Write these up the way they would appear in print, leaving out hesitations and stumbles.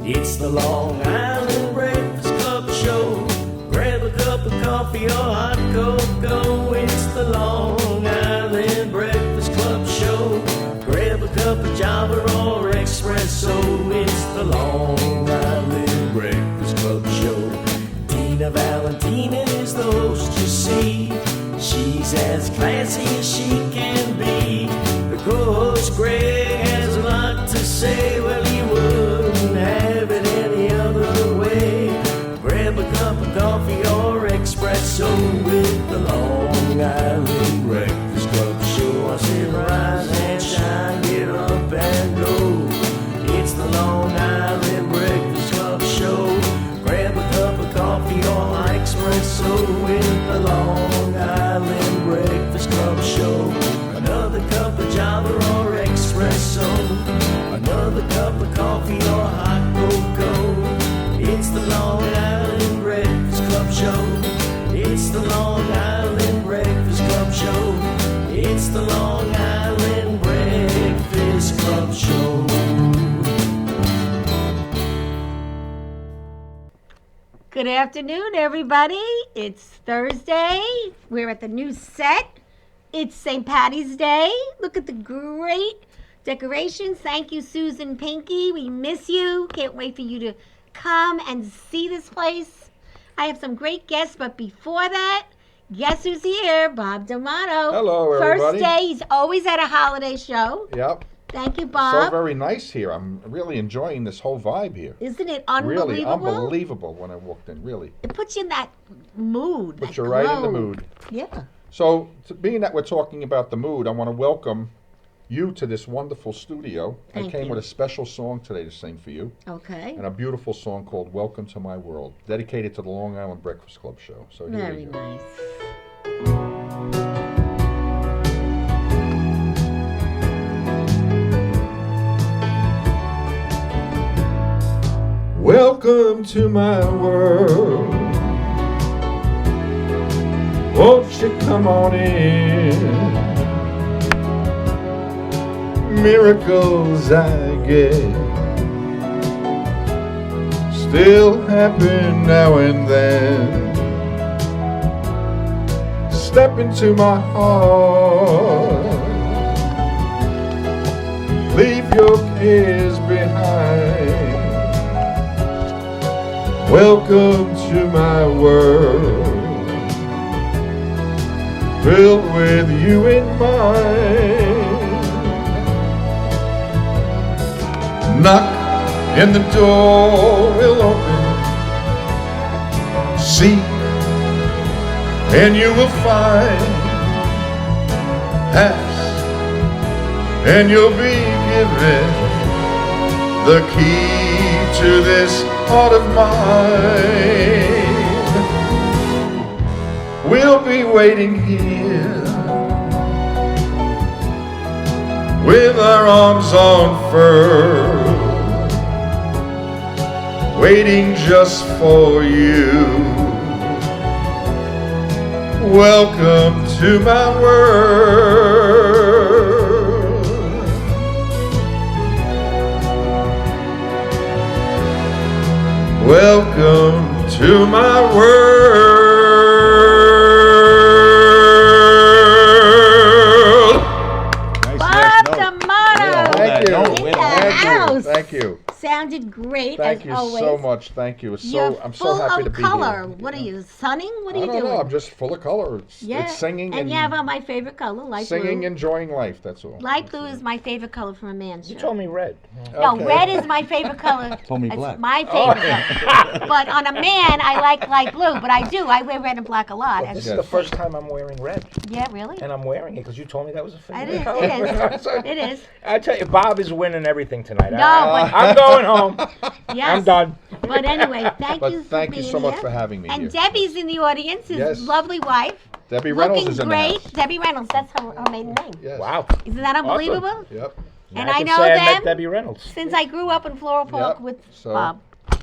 It's the Long Island Breakfast Club show. Grab a cup of coffee or hot cocoa. It's the Long Island Breakfast Club show. Grab a cup of Java or espresso. It's the Long Island Breakfast Club show. Tina Valentina is the host, you see. She's as classy as she can be. The co-host Greg has a lot to say. Well, he wouldn't have it any other way. Grab a cup of coffee or espresso with the Long Island Breakfast Club show. I say rise and shine, get up and go. It's the Long Island Breakfast Club show. Grab a cup of coffee or espresso with the Long Island Breakfast Club show. Another cup of Java or espresso. Another cup of coffee or hot cocoa. It's the Long Island Breakfast Club show. It's the Long Island Breakfast Club show. It's the Long Island Breakfast Club show. Good afternoon, everybody. It's Thursday. We're at the new set. It's St. Patty's Day. Look at the great decorations. Thank you, Susan Pinky. We miss you. Can't wait for you to come and see this place. I have some great guests, but before that, guess who's here? Bob D'Amato. Hello, everybody. First day. He's always at a holiday show. Yep. Thank you, Bob. So very nice here. I'm really enjoying this whole vibe here. Isn't it unbelievable? Really unbelievable when I walked in, really. It puts you in that mood. Puts you right in the mood. Yeah. So, being that we're talking about the mood, I want to welcome you to this wonderful studio. Thank I came you. with a special song today to sing for you. Okay. And a beautiful song called Welcome to My World, dedicated to the Long Island Breakfast Club show. So here Very you go. nice. Welcome to my world. Won't you come on in? Miracles I get still happen now and then. Step into my heart. Leave your cares behind. Welcome to my world, filled with you in mind. Knock and the door will open. Seek and you will find. Ask and you'll be given the key to this heart of mine. We'll be waiting here with our arms unfurled, waiting just for you. Welcome to my world. Welcome to my world. Bob D'Amato. Thank you. In the house. Thank you. Sounded great Thank as you always. so much. Thank you. You're I'm full so happy to of be color. here. What are you, sunning? What are I you don't doing? know. I'm just full of color. It's singing and you have on my favorite color, light singing, blue. enjoying life. That's all. Light blue is my favorite color for a man's You shirt. told me red. No, Okay. red is my favorite color. Told me It's black. my favorite color. But on a man, I like light blue. But I do. I wear red and black a lot. Well, as this you is the say. first time I'm wearing red, Yeah, really? and I'm wearing it because you told me that was a It favorite is. color. It is. So, It is. I tell you, Bob is winning everything tonight. No, I'm going home. Yes. I'm done. But anyway, thank But you for thank you being so much here. for having me And here. Debbie's in the audience, his Yes. lovely wife. Debbie Reynolds Looking is in great. the house. Debbie Reynolds, that's her maiden name. Yes. Wow. Isn't that unbelievable? Yep. And I I can know say I them met Debbie Reynolds. since I grew up in Floral Park Yep. with So, Bob.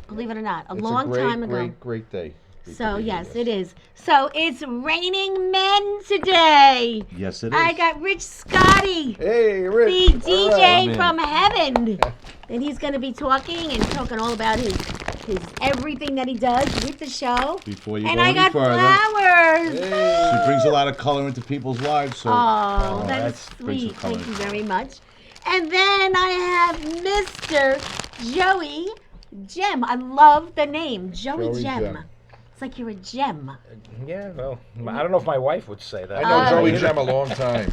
Believe it or not, a It's long a great, time ago. great day. So yes, it is. So it's raining men today. Yes, it is. I got Rich Scotty, Hey, the Rich. DJ Amen. from heaven, and he's going to be talking all about his everything that he does with the show. Before you And go I any got further, flowers. she brings a lot of color into people's lives. So Oh, that's brings some sweet. color. Thank you very much. And then I have Mr. Joey Gem. I love the name, Joey, Joey Gem. Gem. It's like you're a gem. Yeah, well, I don't know if my wife would say that. I know Joey You Gem a long time.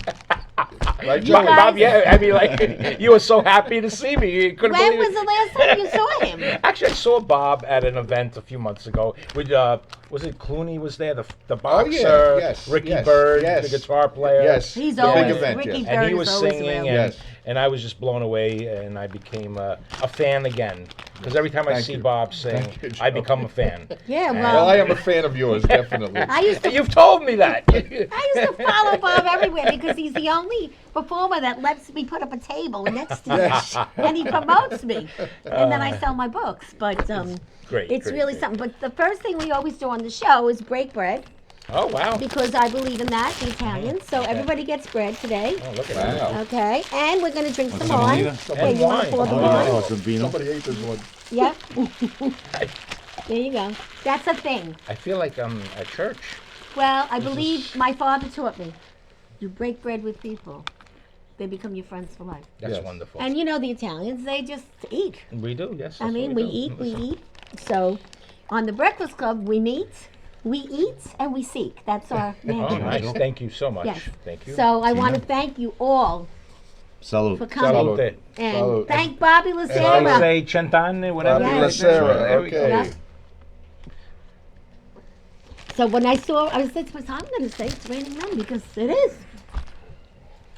Right, You Joey? guys- Bob, yeah, I mean, like, you were so happy to see me. You couldn't When believe was it. the last time you saw him? Actually, I saw Bob at an event a few months ago. With was it Clooney was there, the boxer, yes, Ricky yes, Bird, yes. the guitar player. Yes. He's the always big event, Ricky yes. Bird And he is was always singing, around. and, Yes. and I was just blown away, and I became a fan again. Because every time I Thank see you. Bob sing, Thank you, I Joe. become a fan. Yeah, Well, I well, am a fan of yours, definitely. I used to You've told me that. I used to follow Bob everywhere because he's the only performer that lets me put up a table next to him, Yes. and he promotes me, and then I sell my books. But Great. it's great, really great. something. But the first thing we always do on the show is break bread Oh wow! because I believe in that, the Italians. So everybody gets bread today. Oh, look at that. Wow. Okay, and we're gonna drink Want some some, wine. Anita? Wait, you want wine. to pour the Oh, wine? Oh, some vino. Somebody ate this one. Yep. There you go. That's a thing. I feel like I'm at church. Well, I believe my father taught me. You break bread with people, they become your friends for life. That's Yes. wonderful. And you know the Italians, they just eat. We do, yes. I that's mean, what we do. eat. So, on the Breakfast Club, we meet, we eat, and we seek. That's our Oh, mantra. nice. Thank you so much. Yes. Thank you. So I want to thank you all for Salute. coming. Salute. And Salute. thank Bobby I Lucera. say cent'anni, whatever. Bobby it is. Lucera, There we go. okay. Yep. So when I saw, I said to myself, I'm going to say it's raining men because it is.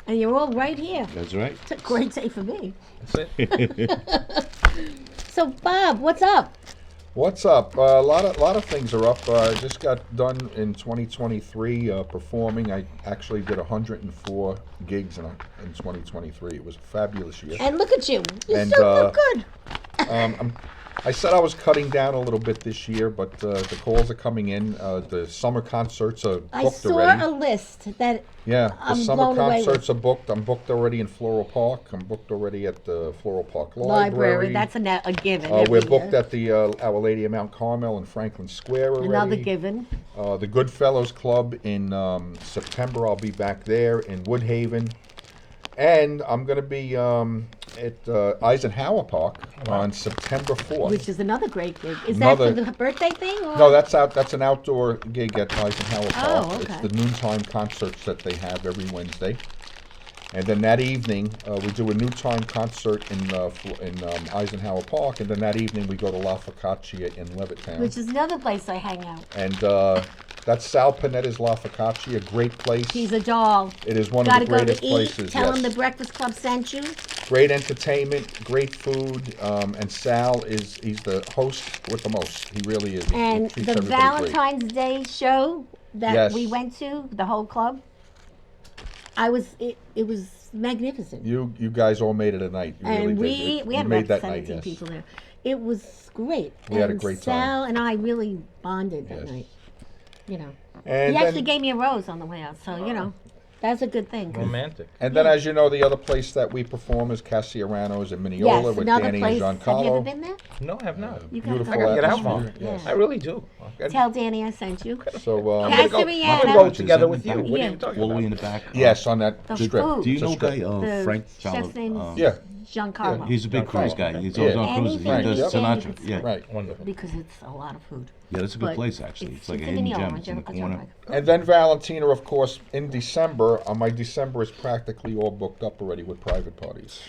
And you're all right here. That's right. It's a great day for me. That's it. So Bob, what's up? What's up? A lot of things are up. I just got done in 2023 performing. I actually did 104 gigs in 2023. It was a fabulous year. And look at you. You And, still look good. I said I was cutting down a little bit this year, but the calls are coming in. The summer concerts are booked I saw already. a list that Yeah, the I'm summer blown away concerts are booked. I'm booked already in Floral Park. I'm booked already at the Floral Park library, that's a given. We're every booked year. at the Our Lady of Mount Carmel in Franklin Square already. Another given. The Goodfellows Club in September. I'll be back there in Woodhaven. And I'm going to be at Eisenhower Park on September 4th. Which is another great gig. Is Another- that for the birthday thing? Or? No, that's an outdoor gig at Eisenhower Park. Oh, It's okay. the noontime concerts that they have every Wednesday. And then that evening, we do a noontime concert in Eisenhower Park. And then that evening, we go to La Focaccia in Levittown. Which is another place I hang out. And that's Sal Panetta's La Focaccia, a great place. He's a doll. It is one Gotta of the go to greatest eat. places. Tell yes. him the Breakfast Club sent you. Great entertainment, great food, and Sal he's the host with the most. He really is. He And treats the everybody great. Valentine's Day show that Yes. we went to, the whole club, it was magnificent. You guys all made it a night. You And really did. we You had made about that night, 17 yes. people there. It was great. We had a And great time. Sal and I really bonded that Yes. night. You know, And he actually then, gave me a rose on the way out, so you know, that's a good thing. 'cause- Romantic. and then, as you know, the other place that we perform is Cassiarano's in Mineola Yes, with another Danny place. and Have you ever Giancarlo. been there? No, I have not. You gotta Beautiful I gotta get out atmosphere. more. Yeah. Yes. I really do. Tell Danny I sent you. So, I'm Yes. gonna Cassariano. I'm gonna go together with you. What Yeah. are you talking All the way about? in the back. yes, on that The strip. food. Do you It's a know strip. guy, The Frank chef's Challo? name is Yeah, Giancarlo. He's a big cruise guy. He's Yeah. always on cruises. Anything He does you can, Sinatra. it's- Yeah. right. Wonderful. Because it's a lot of food. Yeah, that's a good But place, actually. It's like a in hidden Mineola, gem. It's in the corner. And then Valentina, of course, in December. My December is practically all booked up already with private parties.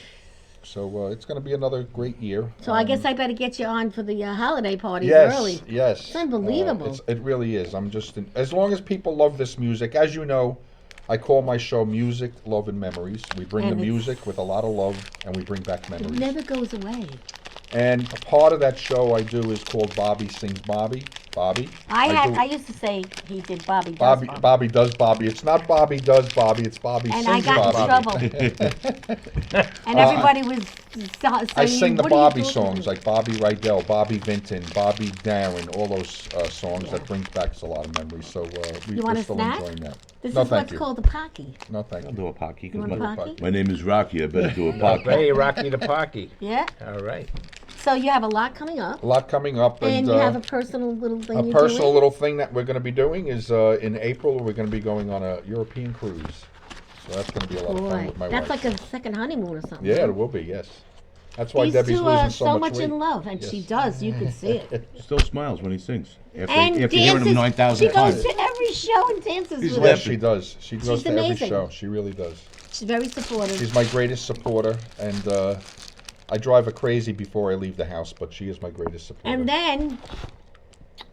So it's going to be another great year. So I guess I better get you on for the holiday parties Yes, early. yes. It's unbelievable. It really is. I'm just as long as people love this music. As you know, I call my show Music, Love, and Memories. We bring And the it's- music with a lot of love, and we bring back It memories. never goes away. And a part of that show I do is called Bobby Sings Bobby. Bobby. I used to say he did Bobby Does Bobby. Bobby. Bobby does Bobby. It's not Bobby does Bobby. It's Bobby And I sings got Bobby. in trouble. And everybody was I sing the what are you Bobby talking songs, about? like Bobby Rydell, Bobby Vinton, Bobby Darin, all those songs that bring back a lot of memories. So You want we're a still snack? enjoying that. This No, is thank what's you. called a Pocky. No, thank I'll you. do a Pocky. You 'Cause want a my, Pocky? my name is Rocky. I better do a Pocky. Hey, Rocky the Pocky. Yeah. All right. So you have a lot coming up, A lot coming up, and you have a personal little thing. a you're personal doing. little thing that we're going to be doing is in April. We're going to be going on a European cruise, so that's going to be a lot of fun Boy, with my that's wife. like a second honeymoon or something. Yeah, it will be. Yes, that's why These Debbie's two losing are so much weight. in love, and she does. You can see it. Still smiles when he sings. After, And after hearing dances. him 9,000 She goes times. to every show and dances He's with Yes, us. laughing. she does. She goes to amazing. every show. She really does. She's very supportive. She's my greatest supporter, and I drive her crazy before I leave the house, but she is my greatest supporter. And then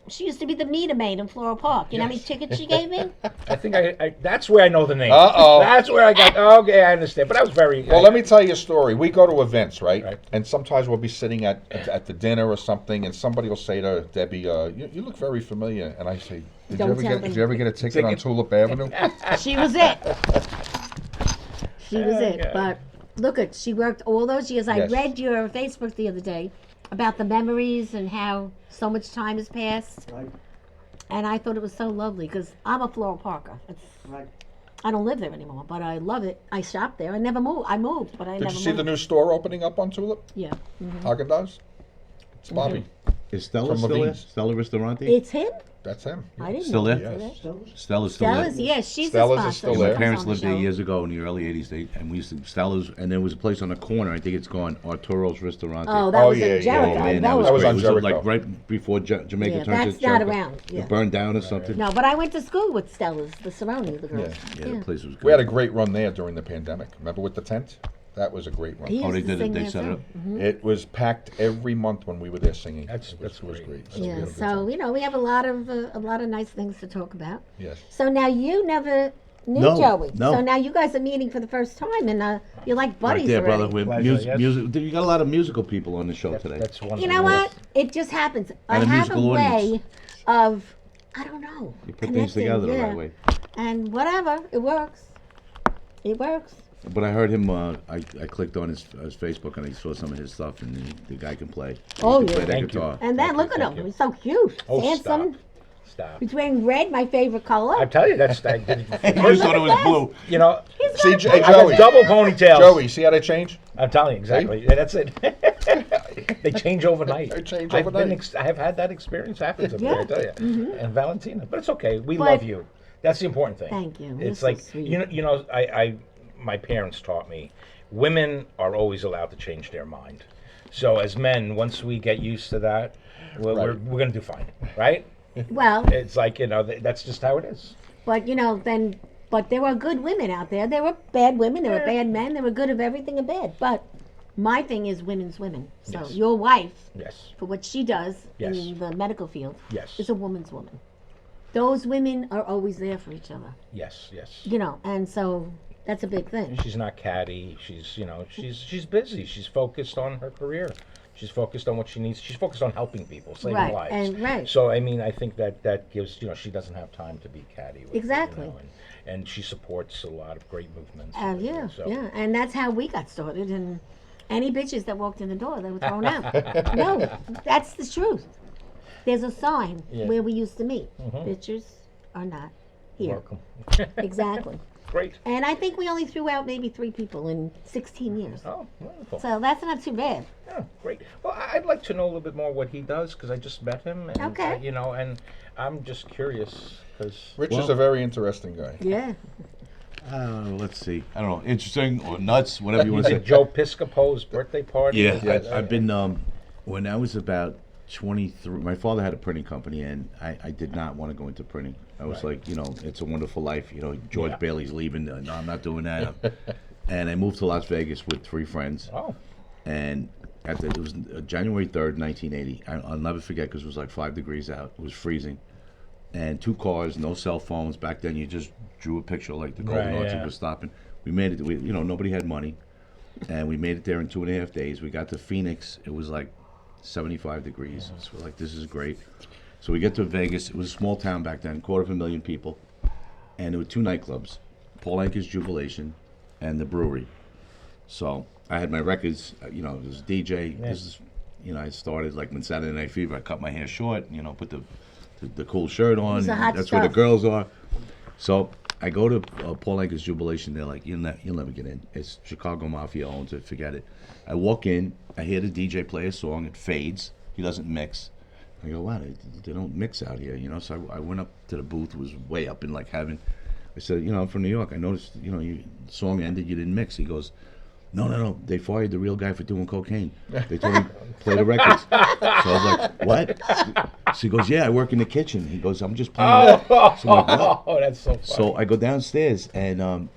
she used to be the meter maid in Floral Park. You know how many tickets she gave me? I think I that's where I know the name. Uh-oh. That's where I got. Okay, I understand. But I was very. Well, let me tell you a story. We go to events, right? Right. And sometimes we'll be sitting at the dinner or something, and somebody will say to Debbie, you look very familiar. And I say, Don't tell them. did you ever get a ticket on Tulip Avenue? She was it. She was it. Okay. But look at, she worked all those years. I Yes. read your Facebook the other day about the memories and how so much time has passed. Right. And I thought it was so lovely because I'm a Floral Parker. Right. I don't live there anymore, but I love it. I shop there. I never moved. I moved, but I Did never you see moved. the new store opening up on Tulip? Yeah. Haagen-Dazs? It's Bobby. Is Stella From still there? Levine's. Stella Ristorante? It's him? That's him. I didn't Still know. there? Yes. Stella's still Stella's, there. yeah, she's Stella's a is sponsor. still She there. My comes parents on the lived there show. years ago in the early 80s, and we used to, Stella's, and there was a place on the corner, I think it's gone, Arturo's Ristorante. Oh, that Oh, was yeah, in yeah. Jericho. Oh, man, that was That was great. on It Jericho. like right before Jamaica Yeah, turned that's to not Jericho. around, yeah. It burned down or something. No, but I went to school with Stella's, the Cerrone, the girl. Yeah. Yeah, the place was good. We had a great run there during the pandemic. Remember with the tent? That was a great run. He Oh, used they to did it. sing They there, set it too. up. It was packed every month when we were there singing. That's It was great. great. Yeah, We had a good so time. you know we have a lot of nice things to talk about. Yes. So now you never knew No, Joey. no. So now you guys are meeting for the first time, and you're like buddies Right there, already. brother. With Pleasure, yes. music. You got a lot of musical people on the show today. That's one. You know what? It just happens. I And a have a musical way audience. of, I don't know, You put things connecting, together the yeah. right way. And whatever, it works. It works. But I heard him. I clicked on his Facebook and I saw some of his stuff, and the guy can play. Oh, He can yeah. play the Thank you. guitar. And then look at him. He's so cute. Oh, Handsome. Stop. He's wearing red, my favorite color. I tell you, that's that. I just thought it was blue. You know, He's See, got J- blue- I got Joey. double ponytails. Joey, see how they change? I'm telling you exactly. Yeah, that's it. They change overnight. They change I've overnight. I have had that experience happen to me. Yeah. I tell you, and Valentina. But it's okay. We But- love you. That's the important thing. Thank you. You're It's so like sweet. you know. My parents taught me, women are always allowed to change their mind. So as men, once we get used to that, we're gonna do fine, right? Well, It's like that's just how it is. but but there were good women out there. There were bad women. There were bad men. There were good of everything and bad. But my thing is women's women. So Yes. your wife, Yes. for what she does Yes. in the medical field, Yes. is a woman's woman. Those women are always there for each other. Yes. Yes. You know, and so that's a big thing. She's not catty. She's busy. She's focused on her career. She's focused on what she needs. She's focused on helping people, saving Right, lives. and right. So I mean, I think that gives she doesn't have time to be catty. With Exactly. You and she supports a lot of great movements. and Yeah, everything, so. yeah, and that's how we got started. And any bitches that walked in the door, they were thrown out. No, that's the truth. There's a sign Yeah. where we used to meet. Bitches are not here. Welcome. Exactly. Great. And I think we only threw out maybe 3 people in 16 years. Oh, wonderful. So that's not too bad. Yeah, great. Well, I'd like to know a little bit more what he does because I just met him. And, Okay. and I'm just curious because. Rich is a very interesting guy. Yeah. Let's see. I don't know. Interesting or nuts, whatever you want Was to it say. Joe Piscopo's birthday party? Yeah, Yes. I've been. When I was about 23, my father had a printing company, and I did not want to go into printing. I was Right. like, It's a Wonderful Life. George Yeah. Bailey's leaving. No, I'm not doing that. And I moved to Las Vegas with 3 friends. Oh, And it was January 3rd, 1980. I'll never forget because it was like 5 degrees out. It was freezing. And 2 cars, no cell phones. Back then, you just drew a picture like the Golden Right, Arches yeah. was stopping. We made it. Nobody had money. And we made it there in 2.5 days. We got to Phoenix. It was like 75 degrees. So we're like, this is great. So we get to Vegas. It was a small town back then, 250,000 people. And there were 2 nightclubs, Paul Anka's Jubilation and the Brewery. So I had my records, you know, as a DJ. This is, you know, I started like when Saturday Night Fever. I cut my hair short, you know, put the cool shirt on. was the hot That's where the stuff. girls are. So I go to Paul Anka's Jubilation. They're like, you'll never get in. It's Chicago Mafia owns it. Forget it. I walk in. I hear the DJ play a song. It fades. He doesn't mix. I go, wow, they don't mix out here, you know. So I went up to the booth. It was way up in like heaven. I said, you know, I'm from New York. I noticed, you know, the song ended. You didn't mix. He goes, no. They fired the real guy for doing cocaine. They told him play the records. So I was like, what? So he goes, yeah, I work in the kitchen. He goes, I'm just playing. So I'm like, what? Oh, that's so funny. So I go downstairs, and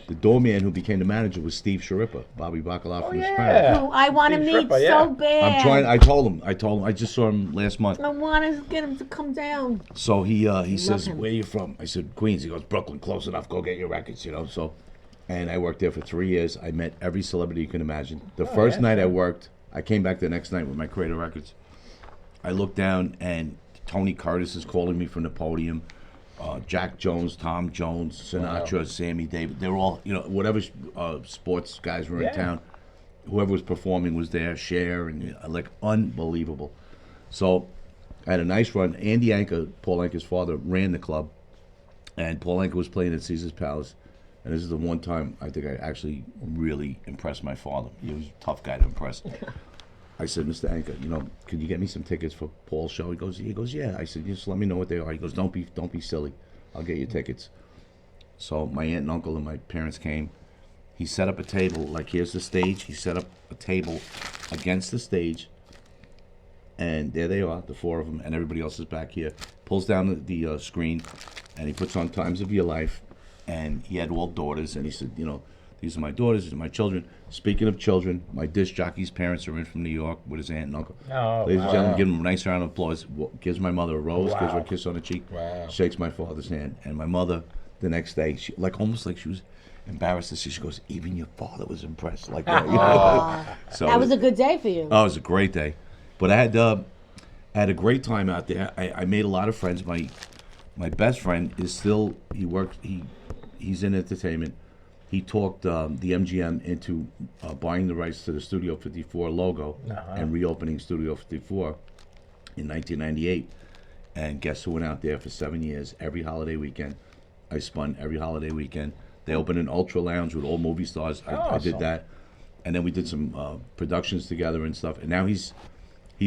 the doorman who became the manager was Steve Sharippa, Bobby Bacala from the yeah. Sopranos. Oh, I want to Steve meet Sharpa, yeah. so bad. I'm trying. I told him. I just saw him last month. I want to get him to come down. So he says, him. "Where are you from?" I said, "Queens." He goes, "Brooklyn, close enough. Go get your records." You know. So, and I worked there for 3 years. I met every celebrity you can imagine. The first night I worked, I came back the next night with my crate of records. I looked down, and Tony Curtis is calling me from the podium. Jack Jones, Tom Jones, Sinatra, Sammy Davis. They were all, you know, whatever sports guys were in town. Whoever was performing was there. Cher and like unbelievable. So I had a nice run. Andy Anka, Paul Anka's father, ran the club, and Paul Anka was playing at Caesar's Palace. And this is the one time I think I actually really impressed my father. He was a tough guy to impress. I said, Mr. Anka, you know, could you get me some tickets for Paul's show? He goes, yeah. I said, just let me know what they are. He goes, don't be silly. I'll get you tickets. So my aunt and uncle and my parents came. He set up a table, like here's the stage. He set up a table against the stage. And there they are, the four of them, and everybody else is back here. Pulls down the screen, and he puts on Times of Your Life. And he had all daughters, and he said, you know, these are my daughters, these are my children. Speaking of children, my disc jockey's parents are in from New York with his aunt and uncle. Oh, Ladies and wow. gentlemen, give him a nice round of applause. Gives my mother a rose, gives her a Wow. kiss on the cheek, Wow. shakes my father's hand. And my mother, the next day, she almost like she was embarrassed to see. She goes, even your father was impressed. Like, you know? So That was a good day for you. Oh, it was a great day. But I had a great time out there. I made a lot of friends. My best friend is still, he's in entertainment. He talked the MGM into buying the rights to the Studio 54 logo and reopening Studio 54 in 1998. And guess who went out there for 7 years? Every holiday weekend. I spun every holiday weekend. They opened an Ultra Lounge with all movie stars. I did Awesome. that. And then we did some productions together and stuff. And now he's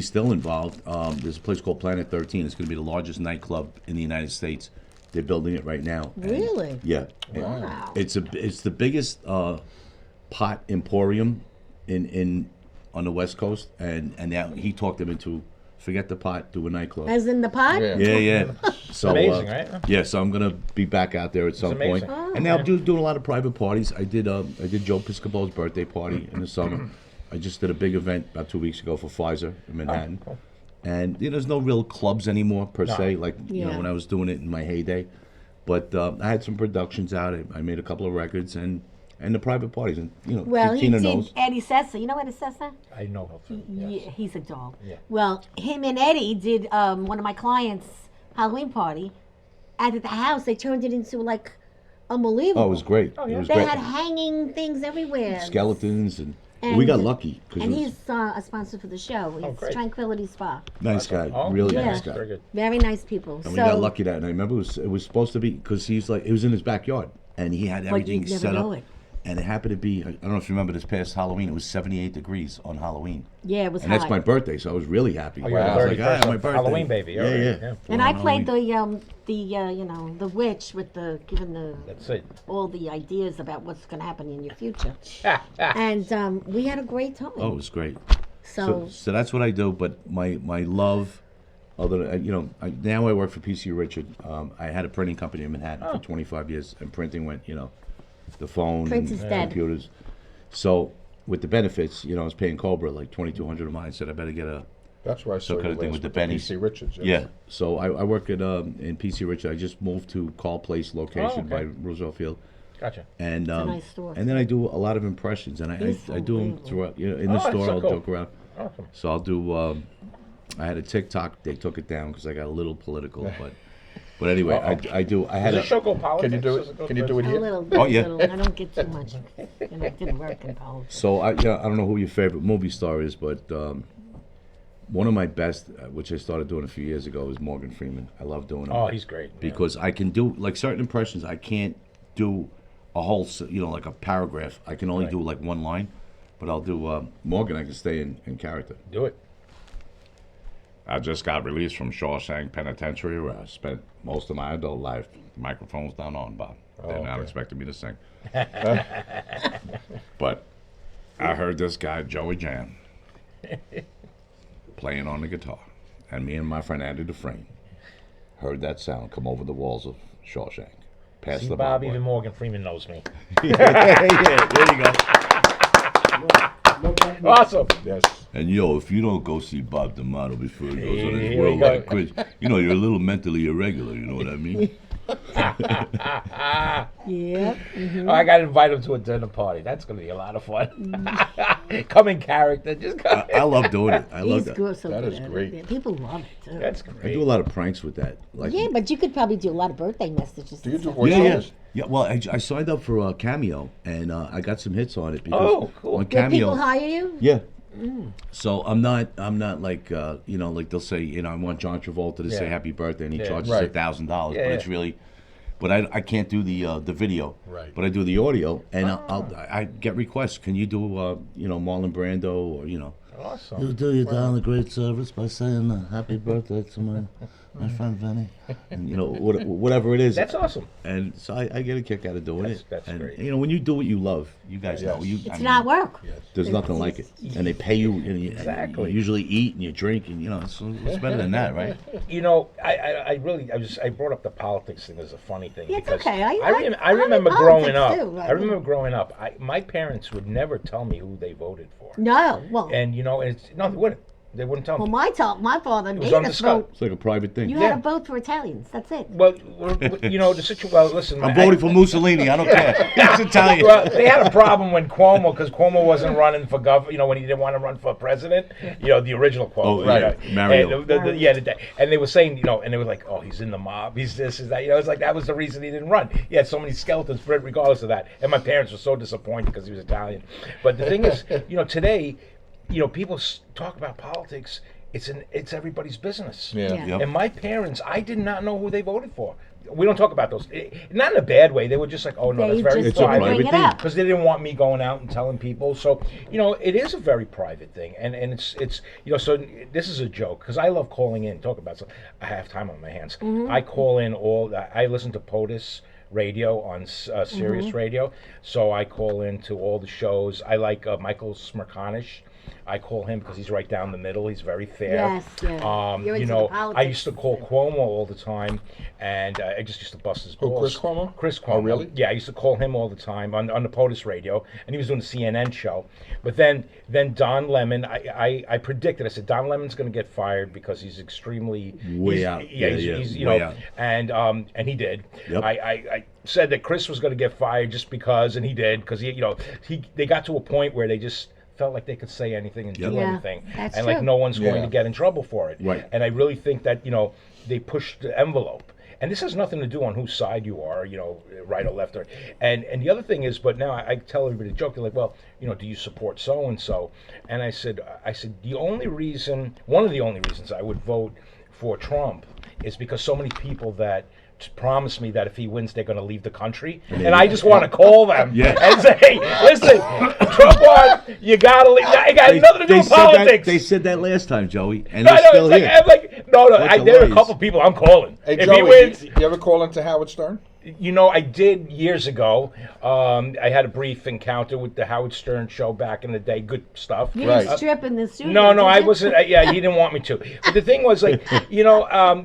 still involved. There's a place called Planet 13. It's going to be the largest nightclub in the United States. They're building it right now. And Really? yeah. Wow. It's the biggest pot emporium in on the West Coast, and now he talked them into forget the pot, do a nightclub. As in the pot? Yeah. Yeah. So amazing, right? Yeah, so I'm gonna be back out there at some point, amazing. and now I'm doing a lot of private parties. I did Joe Piscopo's birthday party in the summer. I just did a big event about 2 weeks ago for Pfizer in Manhattan. cool. And there's no real clubs anymore per se, like you know Yeah. when I was doing it in my heyday. But I had some productions out. I made a couple of records and the private parties, and you know, Well, he Tina did knows. Eddie Sessa. You know Eddie Sessa? I know her. Yes. Yeah, he's a doll. Yeah. Well, him and Eddie did one of my clients' Halloween party. At the house, they turned it into like unbelievable. Oh, it was great. Oh, yeah. It was They great. had hanging things everywhere. Skeletons and And- we got lucky because And he's a sponsor for the show. It's great. Tranquility Spa. nice guy, Oh, really yeah. nice guy. Very good. Very nice people. And we got lucky that, and I remember it was supposed to be because he's like it was in his backyard, and he had everything you'd never set know up. it. And it happened to be I don't know if you remember this past Halloween. It was 78 degrees on Halloween, Yeah, it was and hot. that's my birthday, so I was really happy. Oh, you're I was like, the ah, 31st my birthday, Halloween baby. All right, yeah. And On I played Halloween. the witch with giving That's it. all the ideas about what's going to happen in your future. And we had a great time. Oh, it was great. so So that's what I do. But my love, other than, now I work for PC Richard. I had a printing company in Manhattan for 25 years, and printing went, the phone Print and is dead. computers. So with the benefits, I was paying Cobra like $2,200 a month. I said I better get a That's why I saw kind you of thing last with the Bennies. PC Richards. yes. Yeah. So I work at in PC Richard. I just moved to Carl Place location by okay. Roosevelt Field. Gotcha. And a nice store. and then I do a lot of impressions, and I It's do them unbelievable. throughout. In the Oh, that's store, so I'll cool. joke around. Awesome. So I'll do. I had a TikTok. They took it down because I got a little political, But anyway, I do. I had Does the show go politics? Can you do Does it? go Can you do it A here? little bit. Oh, yeah. I don't get too much. It didn't work in politics. So I don't know who your favorite movie star is, but one of my best, which I started doing a few years ago, is Morgan Freeman. I love doing him. Oh, he's great. Yeah. Because I can do like certain impressions. I can't do a whole, like a paragraph. I can only Right. do like one line, but I'll do Morgan. I can stay in character. Do it. I just got released from Shawshank Penitentiary, where I spent most of my adult life. The microphone's down on, Bob. They're not okay. expecting me to sing. But I heard this guy, Joey Jan, playing on the guitar. And me and my friend Andy Dufresne heard that sound come over the walls of Shawshank. Past See, the Bob, barbed even wire. Morgan Freeman knows me. Yeah, there you go. Awesome. Yes. And yo, if you don't go see Bob D'Amato before he goes on his Here world we go. like Chris, you're a little mentally irregular, you know what I mean? Yep. Oh, I got to invite him to a dinner party. That's going to be a lot of fun. Come in character. Just come. I love doing it. I love He's that. good, so That good is at it. great. Yeah, people love it too. That's I great. do a lot of pranks with that. Like, Yeah, but you could probably do a lot of birthday messages. Do you and do stuff. voiceovers? Yeah. Well, I signed up for Cameo, and I got some hits on it because Oh, cool. on Did people Cameo. hire you? Yeah. So I'm not like like they'll say I want John Travolta to say Yeah. happy birthday and he Yeah. charges Right. $1,000, Yeah, but yeah. it's really, but I can't do the video, Right. But I do the audio, and I get requests. Can you do Marlon Brando or You Awesome. do your darling a great service by saying happy birthday to my friend Vinny, and whatever it is. That's awesome. And so I get a kick out of doing it. That's and great. when you do what you love, you guys Yes. know It's not work. There's nothing like it, and they pay you. And Exactly. You usually eat and you drink, and it's better than that, right? I brought up the politics thing as a funny thing. Yeah, it's because okay. I I remember like growing politics up. too, I remember growing up. My parents would never tell me who they voted for. No, well, And they wouldn't. They wouldn't tell me. my father made was us undiscussed. vote. It's like a private thing. You Yeah. had to vote for Italians. That's it. Well, the situation. Well, listen. I'm voting for Mussolini. I don't care. It's Italian. Well, they had a problem when because Cuomo wasn't running for governor. When he didn't want to run for president. The original Cuomo. Oh, right. Mario. And they were saying, and they were like, oh, he's in the mob. He's this, he's that. It's like that was the reason he didn't run. He had so many skeletons, but regardless of that. And my parents were so disappointed because he was Italian. But the thing is, today, people talk about politics. It's everybody's business. Yeah. Yeah. Yep. And my parents, I did not know who they voted for. We don't talk about those. Not in a bad way. They were just like, oh no, They that's very just It's a didn't private bring it thing. up. because they didn't want me going out and telling people. So, it is a very private thing, and it's so this is a joke because I love calling in, talk about. So I have time on my hands. I call in I listen to POTUS radio on Sirius Radio, so I call into all the shows. I like Michael Smerconish. I call him because he's right down the middle. He's very fair. Yes, yeah. You're into the I politics. used to call Cuomo all the time, and I just used to bust his balls. Chris Cuomo? Chris Cuomo. Oh, really? Yeah, I used to call him all the time on the POTUS radio, and he was doing the CNN show. But then Don Lemon, I predicted. I said Don Lemon's going to get fired because he's extremely Way out. Yeah, Yeah, he's way out. and he did. Yep. I said that Chris was going to get fired just because, and he did because they got to a point where they just felt like they could say anything and Yep. do Yeah, anything, that's and like true. no one's going Yeah. to get in trouble for it. Right. And I really think that they pushed the envelope. And this has nothing to do on whose side you are, right or left. And the other thing is, but now I tell everybody to joke. They're like, well, do you support so and so? And I said, one of the only reasons I would vote for Trump is because so many people that promise me that if he wins, they're going to leave the country, and I just want to call them Yeah. and say, hey, listen, Trump won, you got to leave. It got nothing to do with politics. They said that last time, Joey, and No, they're no, still it's like, here. I'm like, no, Bunch of there are a lies. couple people I'm calling. Hey, If Joey, he wins, you ever call into Howard Stern? I did years ago. I had a brief encounter with the Howard Stern show back in the day. Good stuff. You Right. didn't strip in the studio. No, did I you? wasn't. Yeah, he didn't want me to. But the thing was, like,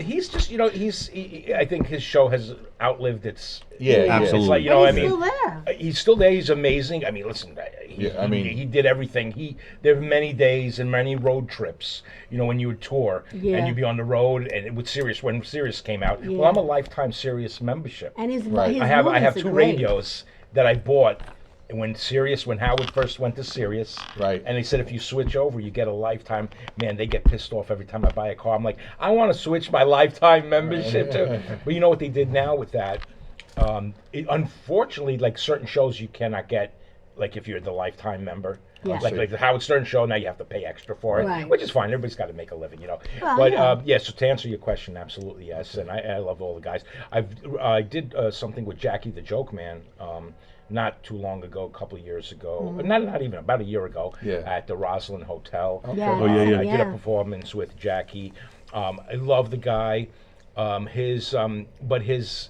he's just, I think his show has outlived its. Yeah, yeah. Absolutely. It's like, But I he's mean, still there. he's still there. He's amazing. I mean, listen. He did everything. There were many days and many road trips. When you would tour Yeah. and you'd be on the road, and with Sirius when Sirius came out. Yeah. Well, I'm a lifetime Sirius membership. And his Right. his I have movies are two great. radios that I bought when Howard first went to Sirius, Right. and they said if you switch over, you get a lifetime. Man, they get pissed off every time I buy a car. I'm like, I want to switch my lifetime membership to. But you know what they did now with that? Unfortunately, like certain shows you cannot get, like if you're the lifetime member. Yeah. Like the Howard Stern show, now you have to pay extra for it, Right. which is fine. Everybody's got to make a living, you know. Well, But yeah. so to answer your question, absolutely yes, and I love all the guys. I did something with Jackie the Joke Man. Not too long ago, a couple of years ago, not even about a year ago, Yeah. at the Roslyn Hotel. Yeah. Oh, yeah. I did a performance with Jackie. I love the guy. But his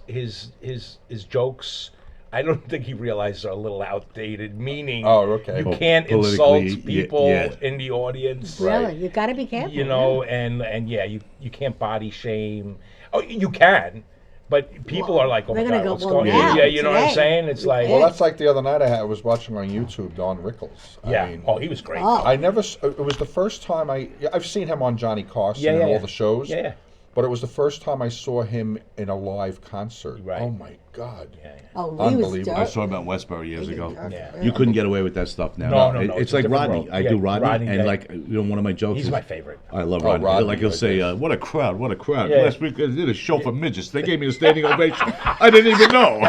jokes, I don't think he realizes are a little outdated. Meaning, Oh, okay. you Oh, can't politically, insult people yeah. in the audience. Really, you got to be careful. You know, and yeah, you can't body shame. Oh, you can, but people are like, oh my they're gonna God, go, what's well, going now, on? Yeah, you know what I'm today. saying? It's like, Well, that's like the other night I was watching on YouTube Don Rickles. yeah. I mean, Oh, he was great. Oh. I never. It was the first time I've seen him on Johnny Carson Yeah, and yeah, all yeah. the shows. Yeah, yeah. But it was the first time I saw him in a live concert. Right. Oh my God. Yeah, yeah. Oh, he was Unbelievable. I dope. saw him at Westbury years ago. Yeah. You couldn't get away with that stuff now. No, no, It's it's a like different Rodney. world. I Yeah, do Rodney, Rodney, and yeah. like one of my jokes. He's is, my favorite. I love Oh, Rodney. Rodney, Like he'll right say, there. "What a crowd! What a crowd!" Yeah. Last week I did a show for midgets. They gave me a standing ovation. I didn't even know.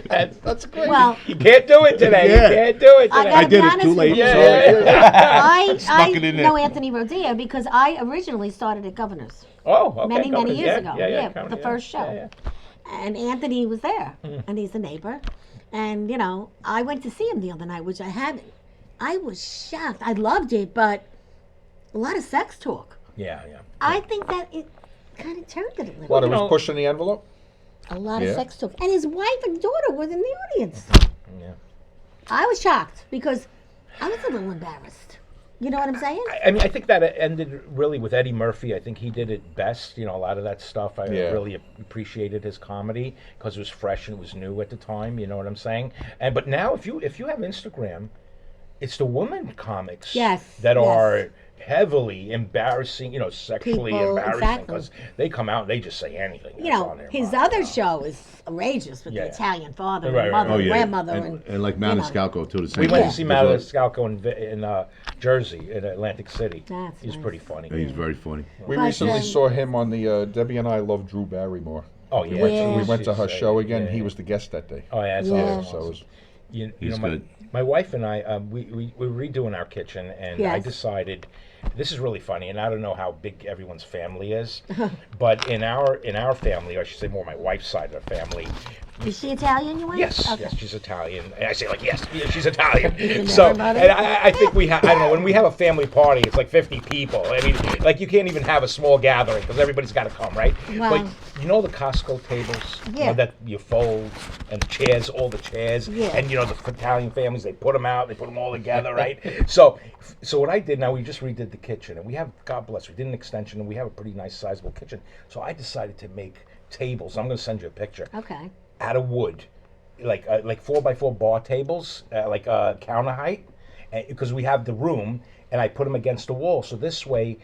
That's great. Well, You can't do it today. Yeah. You can't do it I today. gotta I did be it honest too with late. you. Yeah. Snuck it in there. know Anthony Rodia because I originally started at Governor's Oh, okay. many Governor, years yeah, ago. Yeah, the Governor, first show. Yeah, yeah. And Anthony was there, Mm. and he's a neighbor. And, you know, I went to see him the other night, which I haven't. I was shocked. I loved it, but a lot of sex talk. Yeah, yeah. I think that it kind of turned it a little. What, it you was know- pushing the envelope? A lot Yeah. of sex talk. And his wife and daughter were in the audience. Yeah. I was shocked because I was a little embarrassed. You know what I'm saying? I mean, I think that it ended really with Eddie Murphy. I think he did it best. You know, a lot of that stuff. I Yeah. really appreciated his comedy because it was fresh and it was new at the time. You know what I'm saying? And but now, if you have Instagram, it's the women comics Yes, that yes. are heavily embarrassing. You know, sexually People, embarrassing exactly. because they come out and they just say anything. You that's know, on their his mind, other you know. show is outrageous with Yeah, the yeah. Italian father Right, and right, mother right. and grandmother. and like Maniscalco too. The same. We went thing. to see There's Maniscalco in Jersey, in Atlantic City. That's He's nice. pretty funny. He's very funny. We But, recently saw him on the Debbie and I Love Drew Barrymore. Oh yeah, Yeah. We went to her She's, show again. yeah, He yeah. was the guest that day. Oh yeah, that's Yeah. awesome. So it was, You He's know, good. my wife and I, we were redoing our kitchen, and I Yes. decided this is really funny, and I don't know how big everyone's family is, but in our family, or I should say more my wife's side of the family. Is she Italian, you went? Yes, Okay. yes, she's Italian. And I say like, yes, she's Italian. Even So, everybody? and I think we have, I don't know, when we have a family party, it's like 50 people. I mean, like you can't even have a small gathering because everybody's got to come, right? Wow. But you know the Costco tables you know, Yeah. that you fold and chairs, all the chairs, Yeah. and you know the Italian families, they put them out, they put them all together, right? So what I did now, we just redid the kitchen, and we have, God bless, we did an extension, and we have a pretty nice sizable kitchen. So I decided to make tables. I'm going to send you a picture Okay. out of wood, like 4x4 bar tables, like counter height, because we have the room, and I put them against the wall. So this way,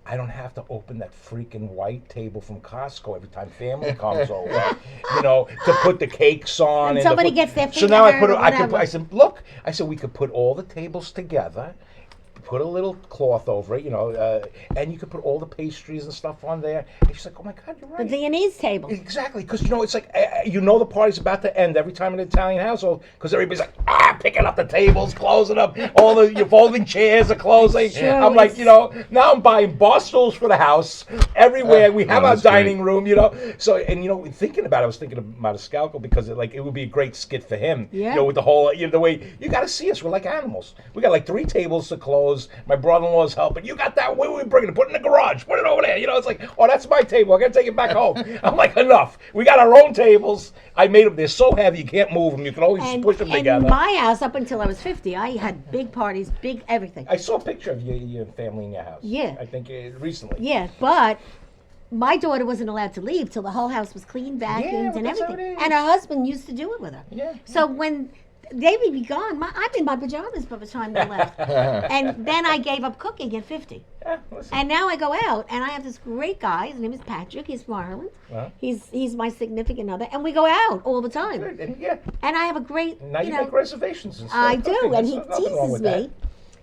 I don't have to open that freaking white table from Costco every time family comes over, you know, to put the cakes on. And to somebody put- gets their So now I finger put. or I could. whatever. I said, look. I said we could put all the tables together. Put a little cloth over it, you know, and you could put all the pastries and stuff on there. And she's like, "Oh my God, you're The right." Viennese table. Exactly, because you know it's like you know the party's about to end every time in an Italian household because everybody's like picking up the tables, closing up all the your folding chairs are closing. Sure, I'm like, it's- you know, now I'm buying bar stools for the house everywhere. We have Oh, our that's great. dining room, you know. So and you know, thinking about it, I was thinking about Maniscalco because it would be a great skit for him. Yeah. You know, with the whole the way you got to see us, we're like animals. We got like 3 tables to close. My brother-in-law's helping. You got that? Where are we bringing it? Put it in the garage. Put it over there. You know, it's like, oh, that's my table. I got to take it back home. I'm like, enough. We got our own tables. I made them. They're so heavy you can't move them. You can only just push them and together. in my house, up until I was 50, I had big parties, big everything. I saw a picture of your family in your house. Yeah. I think recently. Yeah, but my daughter wasn't allowed to leave till the whole house was clean, vacuumed, well, and that's how everything. it is. And her husband used to do it with her. Yeah. So when they would be gone. I'm in my pajamas by the time they left. And then I gave up cooking at 50. Yeah, listen. And now I go out, and I have this great guy. His name is Patrick. He's from Ireland. Uh-huh. He's my significant other, and we go out all the time. Good, and yeah, And I have a great, now you know, make reservations and stuff. I do, cooking. and he There's nothing wrong teases with me. that.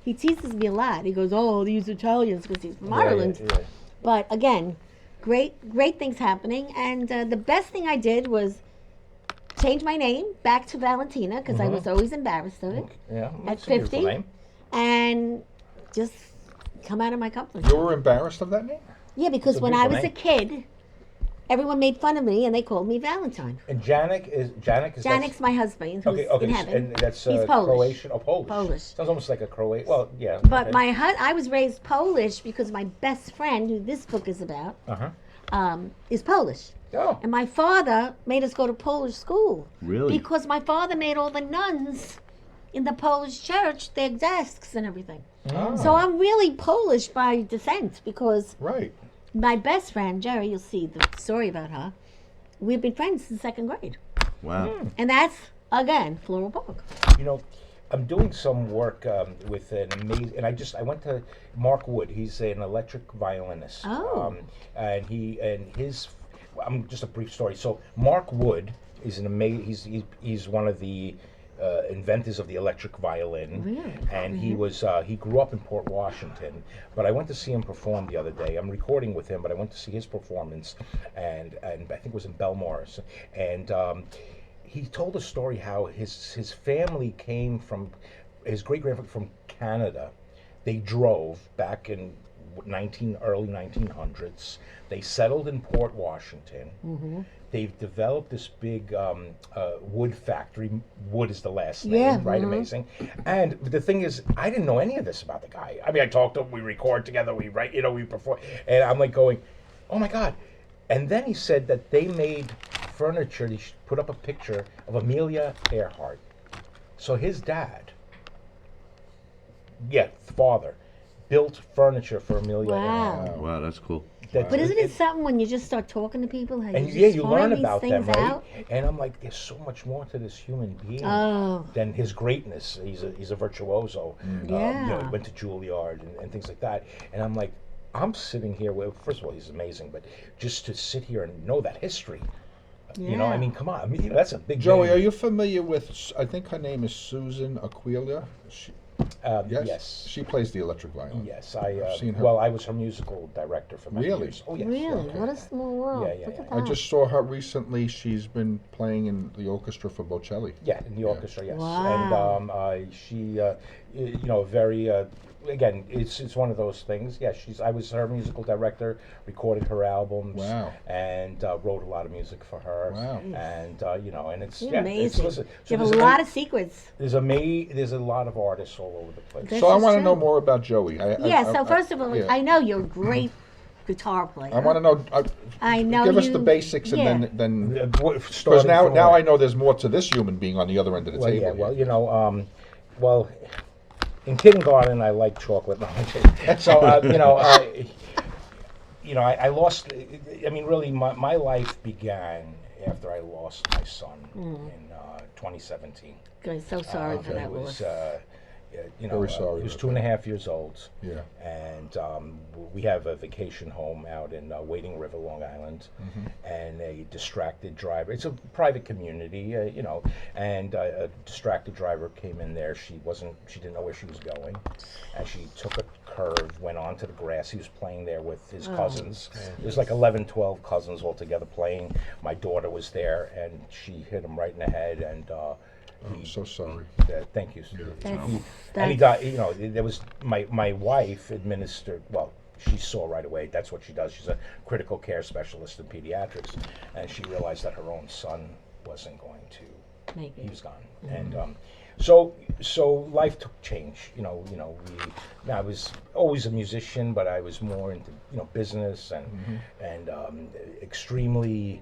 He teases me a lot. He goes, "Oh, these Italians," because he's from Yeah, Ireland. yeah. But again, great things happening. And the best thing I did was change my name back to Valentina because I was always embarrassed of it, Yeah, At it's a beautiful 50? name. and just come out of my comfort You zone. were embarrassed of that name? Yeah, because It's a when I was beautiful a kid, everyone made fun of me and they called me Valentine. And Janek is Janek's my husband, who's okay, in heaven. and that's He's Polish. Croatian or Polish. Polish. Sounds almost like a Croatian. Well, yeah. But okay. I was raised Polish because my best friend, who this book is about, Uh-huh. is Polish. Oh. And my father made us go to Polish school. Really? Because my father made all the nuns in the Polish church their desks and everything. Oh. So I'm really Polish by descent because Right. my best friend, Jerry, you'll see the story about her, we've been friends since second grade. Wow. And that's, again, Floral Park. You know, I'm doing some work with an amazing, and I went to Mark Wood. He's an electric violinist. Oh. And I'm just a brief story. So Mark Wood is an amazing. He's one of the inventors of the electric violin. Really? And he grew up in Port Washington, but I went to see him perform the other day. I'm recording with him, but I went to see his performance, and I think it was in Belmorris, and he told a story how his family came from, his great grandfather from Canada. They drove back in early 1900s. They settled in Port Washington. They've developed this big wood factory. Wood is the last name, Yeah, right? Amazing. And the thing is, I didn't know any of this about the guy. I mean, I talked to him, we record together, we write, we perform, and I'm like going, oh my God. And then he said that they made furniture. He put up a picture of Amelia Earhart. So his dad, father, built furniture for Amelia Wow. Earhart. Wow, that's cool. But isn't it something when you just start talking to people, how you And just yeah, you find learn these about them, things right? out? And I'm like, there's so much more to this human being Oh. than his greatness. He's a virtuoso. Yeah. He went to Juilliard and things like that. And I'm like, I'm sitting here with, first of all, he's amazing, but just to sit here and know that history. I Yeah. mean, come on. I mean, that's a big Joey, name. are you familiar with, I think her name is Susan Aquila? Yes? Yes. She plays the electric violin. Yes, I've seen her. Well, I was her musical director for many Really? years. Oh, yes. Really? Okay. What a small world. Yeah, yeah, Look yeah. at I that. just saw her recently. She's been playing in the orchestra for Bocelli. Yeah, in the orchestra, yes. Wow. And she, very, again, it's one of those things. Yeah, I was her musical director, recorded her albums. Wow. And wrote a lot of music for her. Wow. And, and it's, You're yeah, amazing. listen, You have there's a lot of secrets. there's a lot of artists all over the place. This So I is want to true. know more about Joey. So first of all, yeah. I know you're a great guitar player. I want to know. I know Give us you- the basics, yeah. and then because Because now I know there's more to this human being on the other end of the Well, table. yeah, well, in kindergarten I liked chocolate. No, I'm kidding. So, I lost. I mean, really, my life began after I lost my son in 2017. I'm so sorry for It that was, loss. Very sorry He was about 2.5 years old. Yeah. And we have a vacation home out in Wading River, Long Island, and a distracted driver. It's a private community, and a distracted driver came in there. She didn't know where she was going, and she took a curve, went onto the grass. He was playing there with his cousins. There's like 11, 12 cousins all together playing. My daughter was there, and she hit him right in the head, and I'm so sorry. thank you. That's- And he died. There was my wife administered. Well, she saw right away. That's what she does. She's a critical care specialist in pediatrics, and she realized that her own son wasn't going to. Maybe. He was gone, and so life took change. I was always a musician, but I was more into business and extremely.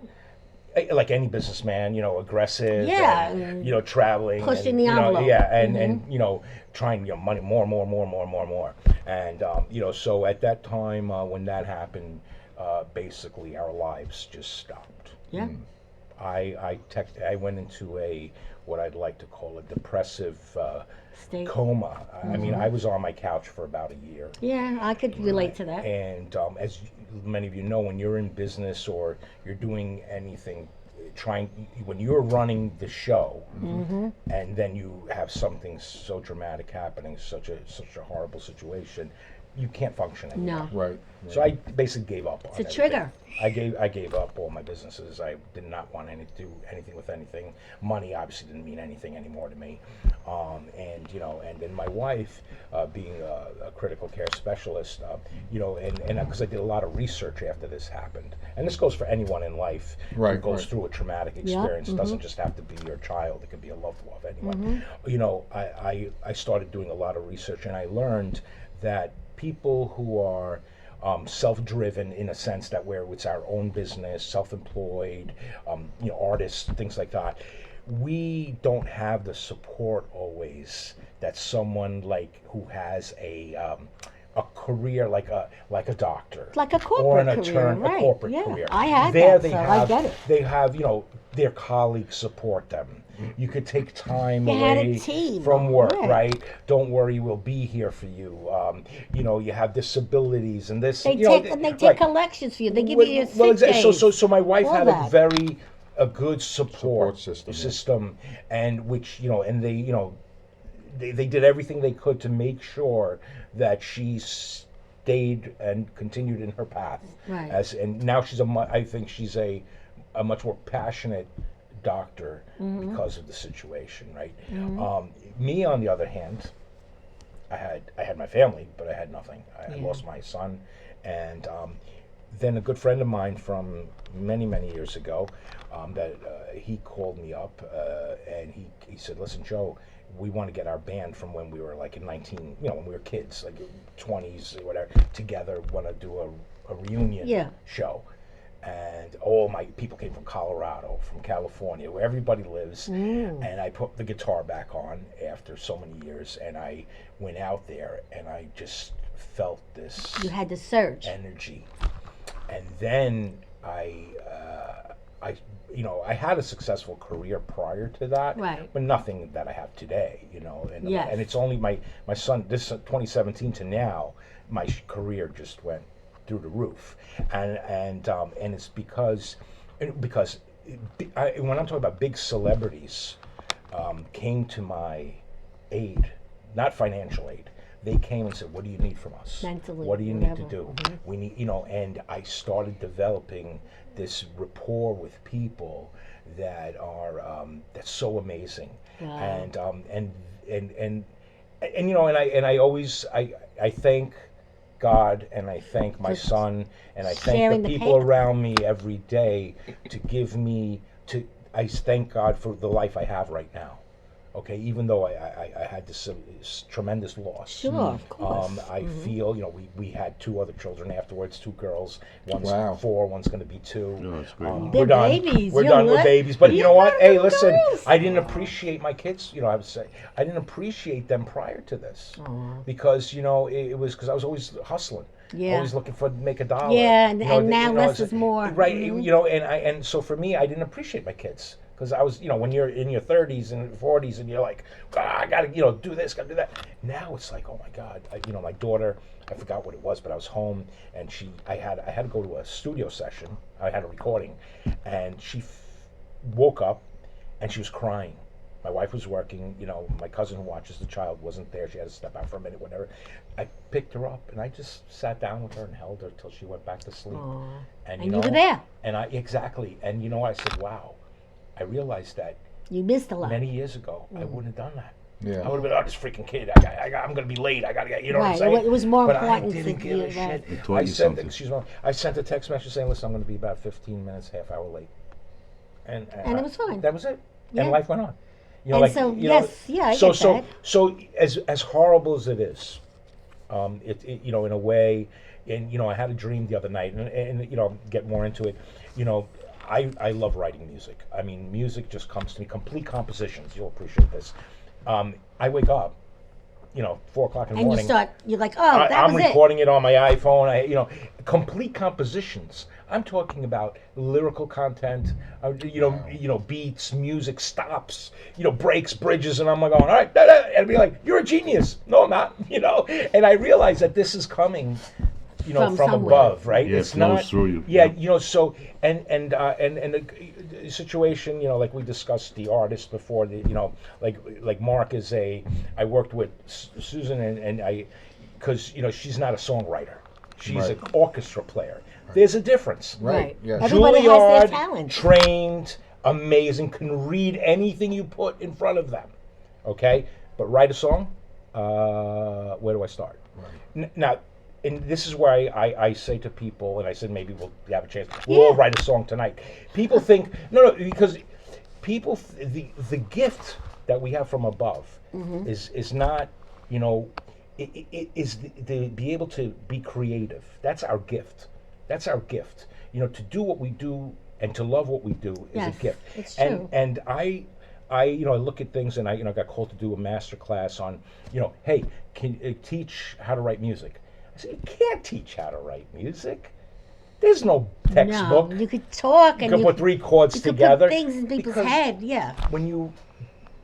Like any businessman, aggressive. Yeah. And, traveling. Pushing and, the envelope. and trying, money more. And, so at that time, when that happened, basically our lives just stopped. Yeah. I went into what I'd like to call a depressive State. coma. I mean, I was on my couch for about a year. Yeah, I could relate to that. And as many of you know, when you're in business or you're doing anything, when you're running the show, and then you have something so dramatic happening, such a horrible situation, you can't function anymore. No. Right. So I basically gave up on It's a everything. trigger. I gave up all my businesses. I did not want to do anything with anything. Money obviously didn't mean anything anymore to me. And then my wife, being a critical care specialist, and because I did a lot of research after this happened, and this goes for anyone in life who Right, goes right. through a traumatic experience. It doesn't just have to be your child; it could be a loved one of anyone. I started doing a lot of research, and I learned that people who are self-driven, in a sense that where it's our own business, self-employed, artists, things like that, we don't have the support always that someone like who has a career like a doctor, Like a or an corporate career, attorney, right. a corporate Yeah, career. I had there that, they so I have, get it. They have their colleagues support them. You could take time You had a away team, from work, right. right? Don't worry, we'll be here for you. You have disabilities and this. They take right. collections for you. They give you your sick exactly. days. So my wife all had that. a good support system, and which and they did everything they could to make sure that she stayed and continued in her path. Right. And now I think she's a much more passionate doctor because of the situation, right? Me, on the other hand, I had my family, but I had nothing. I lost my son, and then a good friend of mine from many years ago, he called me up and he said, "Listen, Joe, we want to get our band from when we were like in when we were kids, like 20s or whatever, together. Want to do a reunion show." And all my people came from Colorado, from California, where everybody lives. And I put the guitar back on after so many years, and I went out there, and I just felt this You had to search. energy. And then I had a successful career prior to that, Right. but nothing that I have today, And, Yes. and it's only my son, this 2017 to now, my career just went through the roof, and it's because when I'm talking about big celebrities came to my aid, not financial aid. They came and said, "What do you need from us? Mentally, what do you need to whatever. do? We need, And I started developing this rapport with people that are that's so amazing, Wow. and I thank God, and I thank my son, and I thank sharing the the people pain. around me every day to give me I thank God for the life I have right now. Okay, even though I had this tremendous loss. Sure, of course. I feel, we had 2 other children afterwards, 2 girls. One's Wow. 4, one's going to be 2. No, that's great. They're We're done. babies. We're You done know with what? babies. But you You know what? got Hey, little listen, girls. I didn't appreciate my kids. I would say I didn't appreciate them prior to this because it was because I was always hustling. Yeah. Always looking for make a dollar. Yeah, and now less it's- is more. Right. Mhm. And so for me, I didn't appreciate my kids. Because I was, when you're in your 30s and 40s and you're like, I got to, do this, got to do that. Now it's like, oh my God, my daughter, I forgot what it was, but I was home and I had to go to a studio session. I had a recording, and she woke up and she was crying. My wife was working, my cousin who watches the child wasn't there. She had to step out for a minute, whatever. I picked her up and I just sat down with her and held her till she went back to sleep. Aw. And And you were there. And exactly. And you know what? I said, wow. I realized that You missed a lot. many years ago, I wouldn't have done that. Yeah. I would have been, this freaking kid. I'm going to be late. I got to get, what I'm Right, saying? it was more but important I didn't to give you, a right. shit. It taught you something. I sent a text message saying, listen, I'm going to be about 15 minutes, half hour late. And it was fine. That was it. Yeah. And life went on. And so, yes, yeah, I so, get so, that. so as horrible as it is, in a way, and I had a dream the other night, and get more into it. I love writing music. I mean, music just comes to me. Complete compositions. You'll appreciate this. I wake up, 4 o'clock in the And morning. you're like, oh, that I'm was it. recording it on my iPhone. complete compositions. I'm talking about lyrical content, beats, music, stops, breaks, bridges, and I'm like going, all right, da, da, and I'd be like, you're a genius. No, I'm not, and I realize that this is coming, From from somewhere. above, right? Yeah, it It's flows not through you. Yeah, Yeah. so and the situation, like we discussed the artist before, like Mark is I worked with Susan and I, because she's not a songwriter, she's Right. an orchestra player. There's a difference. Right. Yes. Everybody has their Juilliard, talent. trained, amazing, can read anything you put in front of them. Okay, but write a song. Where do I start? Now, and this is where I say to people, and I said maybe we'll have a chance. We'll all write a song tonight. People think no, because people the gift that we have from above is not it is to be able to be creative. That's our gift. That's our gift. To do what we do and to love what we do is Yes, a gift. it's true. And I look at things and I got called to do a master class on hey, can teach how to write music. I said, you can't teach how to write music. There's no textbook. No, you could talk You and can you put three chords you could together. put things in people's because head. Yeah.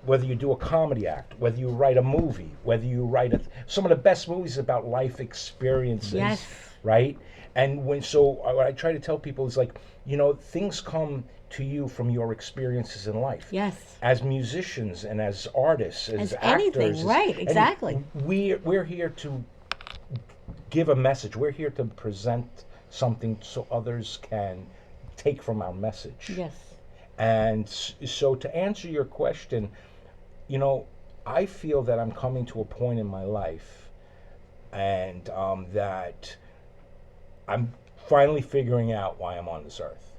whether you do a comedy act, whether you write a movie, whether you write some of the best movies about life experiences, Yes. right? And what I try to tell people is like, things come to you from your experiences in life. Yes. As musicians and as artists, as anything, actors, right, and exactly. We're here to give a message. We're here to present something so others can take from our message. Yes. And so to answer your question, I feel that I'm coming to a point in my life and that I'm finally figuring out why I'm on this earth.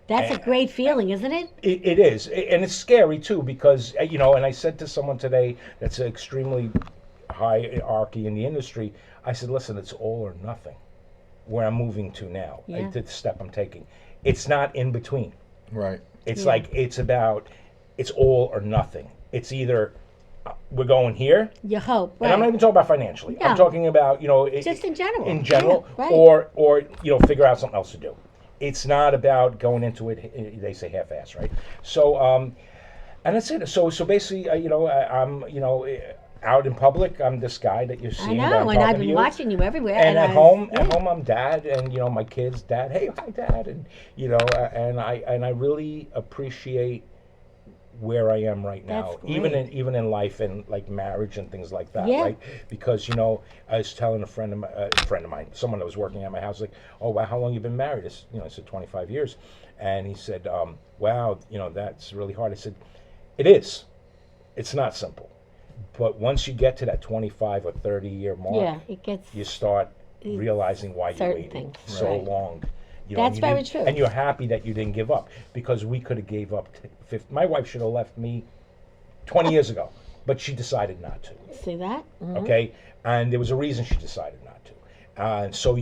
That's a great feeling, isn't it? It is. And it's scary too because, and I said to someone today that's extremely hierarchy in the industry, I said, listen, it's all or nothing where I'm moving to now, Yeah. the step I'm taking. It's not in between. Right. It's Yeah. like it's all or nothing. It's either we're going here, You hope. Right. and I'm not even talking about financially. No. I'm talking about Just in general. in general, Yeah, right. or figure out something else to do. It's not about going into it. They say half-ass, right? So and that's it. So basically, I'm out in public. I'm this guy that you're I seeing. know, that I'm and talking I've to been you. watching you everywhere. And at I- home, yeah. I'm dad, and my kids, dad. Hey, hi, dad, and and I really appreciate where I am right now, That's even great. in life and like marriage and things like that, Yeah. right? Because I was telling a friend of mine, someone that was working at my house, like, oh wow, how long you been married? I said 25 years, and he said, wow, that's really hard. I said, it is. It's not simple, but once you get to that 25 or 30-year mark, Yeah, it gets. you start realizing why you certain waited things, so right. long. That's and you very didn't- true. And you're happy that you didn't give up because we could have gave up. My wife should have left me 20 years ago, but she decided not to. See that? Mhm. Okay, and there was a reason she decided not to. And so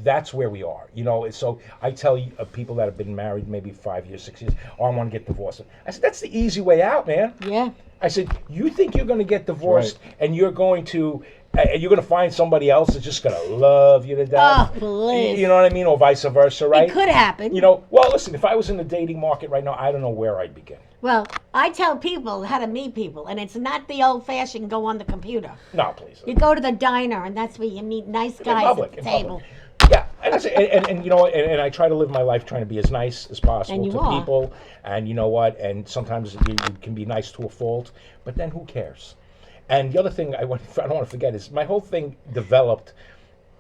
that's where we are. So I tell you, people that have been married maybe 5 years, 6 years, oh, I want to get divorced. I said, that's the easy way out, man. Yeah. I said, you think you're going to get divorced and you're going to find somebody else that's just going to love you to death? Oh, please. You know what I mean? Or vice versa, right? It could happen. Well, listen, if I was in the dating market right now, I don't know where I'd begin. Well, I tell people how to meet people, and it's not the old-fashioned go on the computer. No, please. You go to the diner, and that's where you meet nice guys public, at in the public. table. Yeah, and I say, and I try to live my life trying to be as nice as possible And you to are. people, and you know what? And sometimes you can be nice to a fault, but then who cares? And the other thing I don't want to forget is my whole thing developed.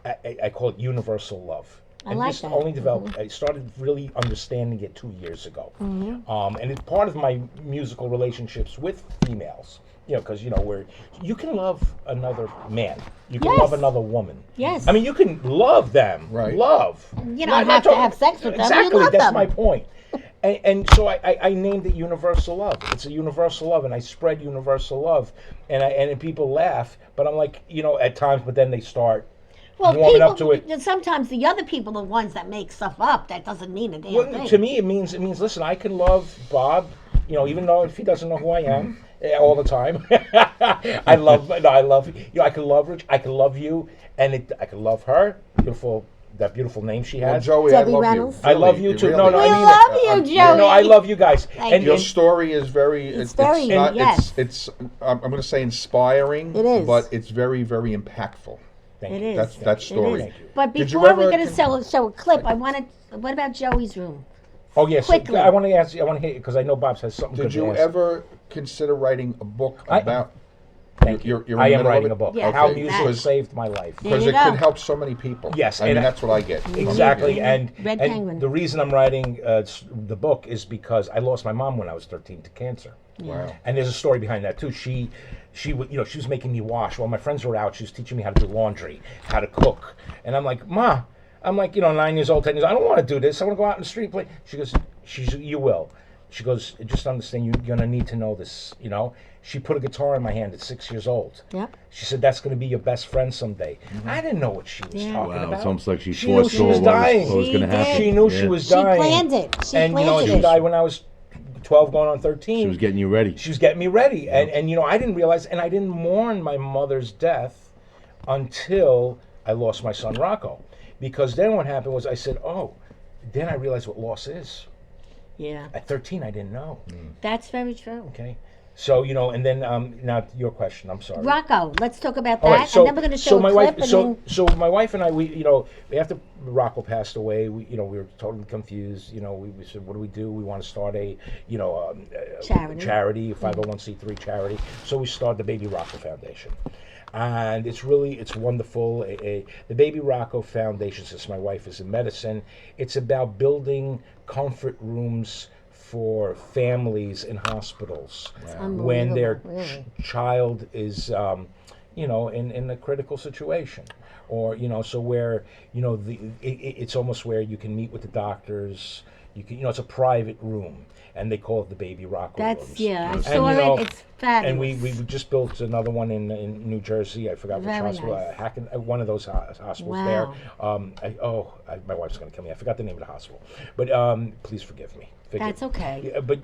I call it universal love. I And like this that. only developed. I started really understanding it 2 years ago, Mm-hmm. and it's part of my musical relationships with females. Because where you can love another man, you can Yes. love another woman. Yes. I mean, you can love them. Right. Love. You don't have to have sex with them, you Exactly. love That's them. my point. And so I named it universal love. It's a universal love, and I spread universal love, and people laugh, but I'm like, at times, but then they start warming up to it. Sometimes the other people are the ones that make stuff up. That doesn't mean a damn Well, thing. to me, it means listen, I can love Bob, even though if he doesn't know who I am all the time. I love, I can love Rich, I can love you, and I can love her, beautiful that beautiful name she Well, has. Joey, Debbie I love Reynolds. you. I love Really, you too. really. No, no, We I mean love it. you, Yeah. Joey. No, I love you guys. Thank Your you. story is very. It's very- yes. It's. I'm going to say inspiring. It is. But it's very, very impactful. Thank It you. is. That It story. is. But Did you before ever we're going to con- show a clip, I wanted. What about Joey's room? Oh yes, Quickly. I want to ask you. I want to hear because I know Bob has something. Did good to you ask. ever consider writing a book I- about? Thank you. You're in I the am middle of writing it? a book. Yeah. How Okay, music because- saved my life. There Because you it go. could help so many people. Yes, I mean and- that's what I get. Exactly, Mhm. and, Red and Penguin. the reason I'm writing the book is because I lost my mom when I was 13 to cancer. Wow. And there's a story behind that too. She was making me wash while my friends were out. She was teaching me how to do laundry, how to cook, and I'm like, Ma, 9 years old, 10 years old. I don't want to do this. I want to go out in the street and play. She goes, you will. She goes, just understand, you're gonna need to know this. She put a guitar in my hand at 6 years old. Yep. She said that's going to be your best friend someday. I didn't know what she was talking Wow, about. it's almost like she knew she foresaw was dying. what was going to She did. happen. She knew she Yeah. was She dying. planned it. She and planned she it. died when I was 12, going on 13. She was getting you ready. She was getting me ready, and I didn't realize, and I didn't mourn my mother's death until I lost my son Rocco, because then what happened was I said, then I realized what loss is. Yeah, At 13, I didn't know. that's very true. Okay, so and then now your question. I'm sorry. Rocco, let's talk about that, All right, so, and then we're going to show so a my clip, wife, and so my wife and I, we after Rocco passed away, we were totally confused. We said, what do we do? We want to start a Charity. a 501c3 charity. So we started the Baby Rocco Foundation. And it's wonderful. The Baby Rocco Foundation, since my wife is in medicine, it's about building comfort rooms for families in hospitals when their unbelievable, really. child is, in a critical situation, or so where it's almost where you can meet with the doctors. You can, it's a private room, and they call it the Baby Rocco rooms. that's I And, saw it. It's fabulous. And we just built another one in New Jersey. I forgot which Very hospital. nice. One of those hospitals Wow. there. My wife's going to kill me. I forgot the name of the hospital. But please forgive me. That's okay. Yeah, but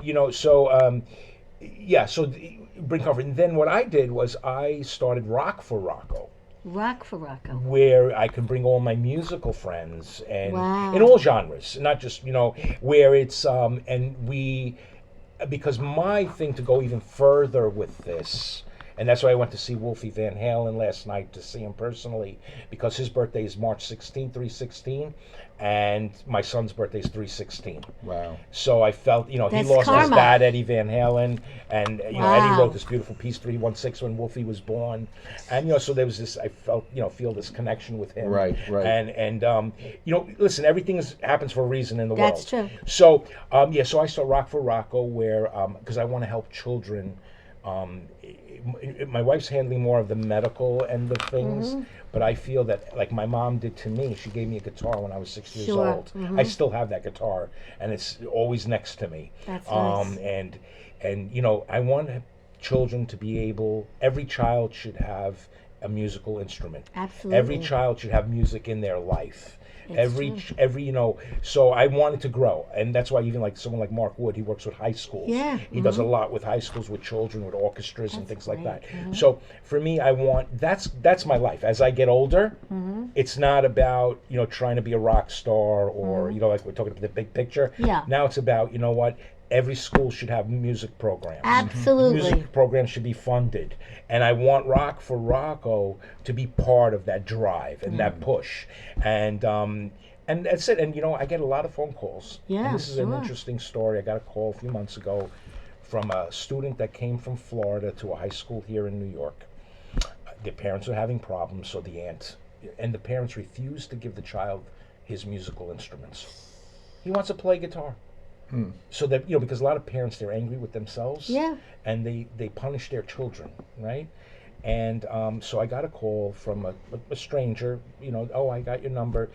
bring comfort. And then what I did was I started Rock for Rocco, Rock for Rocco. where I can bring all my musical friends and Wow. in all genres, not just where it's because my thing to go even further with this, and that's why I went to see Wolfie Van Halen last night, to see him personally, because his birthday is March 16, 316, and my son's birthday is 316. Wow. So I felt, he That's lost his karma. dad, Eddie Van Halen, and Eddie Wow. wrote this beautiful piece, 316, when Wolfie was born, and so there was this. I felt, feel this connection with him. Right. And listen, everything happens for a reason in the That's world. true. So so I start Rock for Rocco, where because I want to help children. My wife's handling more of the medical end of things, but I feel that, like my mom did to me, she gave me a guitar when I was 6 years Sure. old. I still have that guitar, and it's always next to me. That's nice. And I want children to be able. Every child should have a musical instrument. Absolutely. Every child should have music in their life. It's Every so I wanted to grow, and that's why even like someone like Mark Wood, he works with high schools. Yeah, He does a lot with high schools, with children, with orchestras and things like great. that. So for me, I want that's my life. As I get older, it's not about trying to be a rock star or like we're talking about the big picture. Yeah. Now it's about what. Every school should have music programs. Absolutely. Music programs should be funded. And I want Rock for Rocco to be part of that drive and that push. And that's it. And I get a lot of phone calls. Yeah, And this is an sure. interesting story. I got a call a few months ago from a student that came from Florida to a high school here in New York. Their parents were having problems, so the parents refused to give the child his musical instruments. He wants to play guitar. So that because a lot of parents, they're angry with themselves, Yeah. and they punish their children, right? And so I got a call from a stranger. I got your number.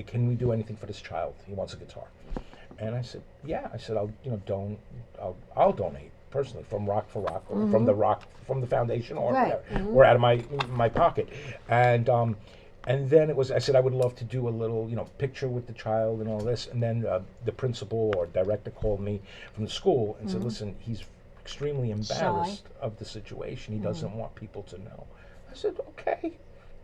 Can we do anything for this child? He wants a guitar. And I said, yeah. I said, I'll donate personally from Rock for Rock, or from the foundation, or Right. whatever, or out of my pocket. And then I said I would love to do a little, picture with the child and all this. And then the principal or director called me from the school and said, listen, he's extremely embarrassed of the situation. He doesn't want people to know. I said, okay.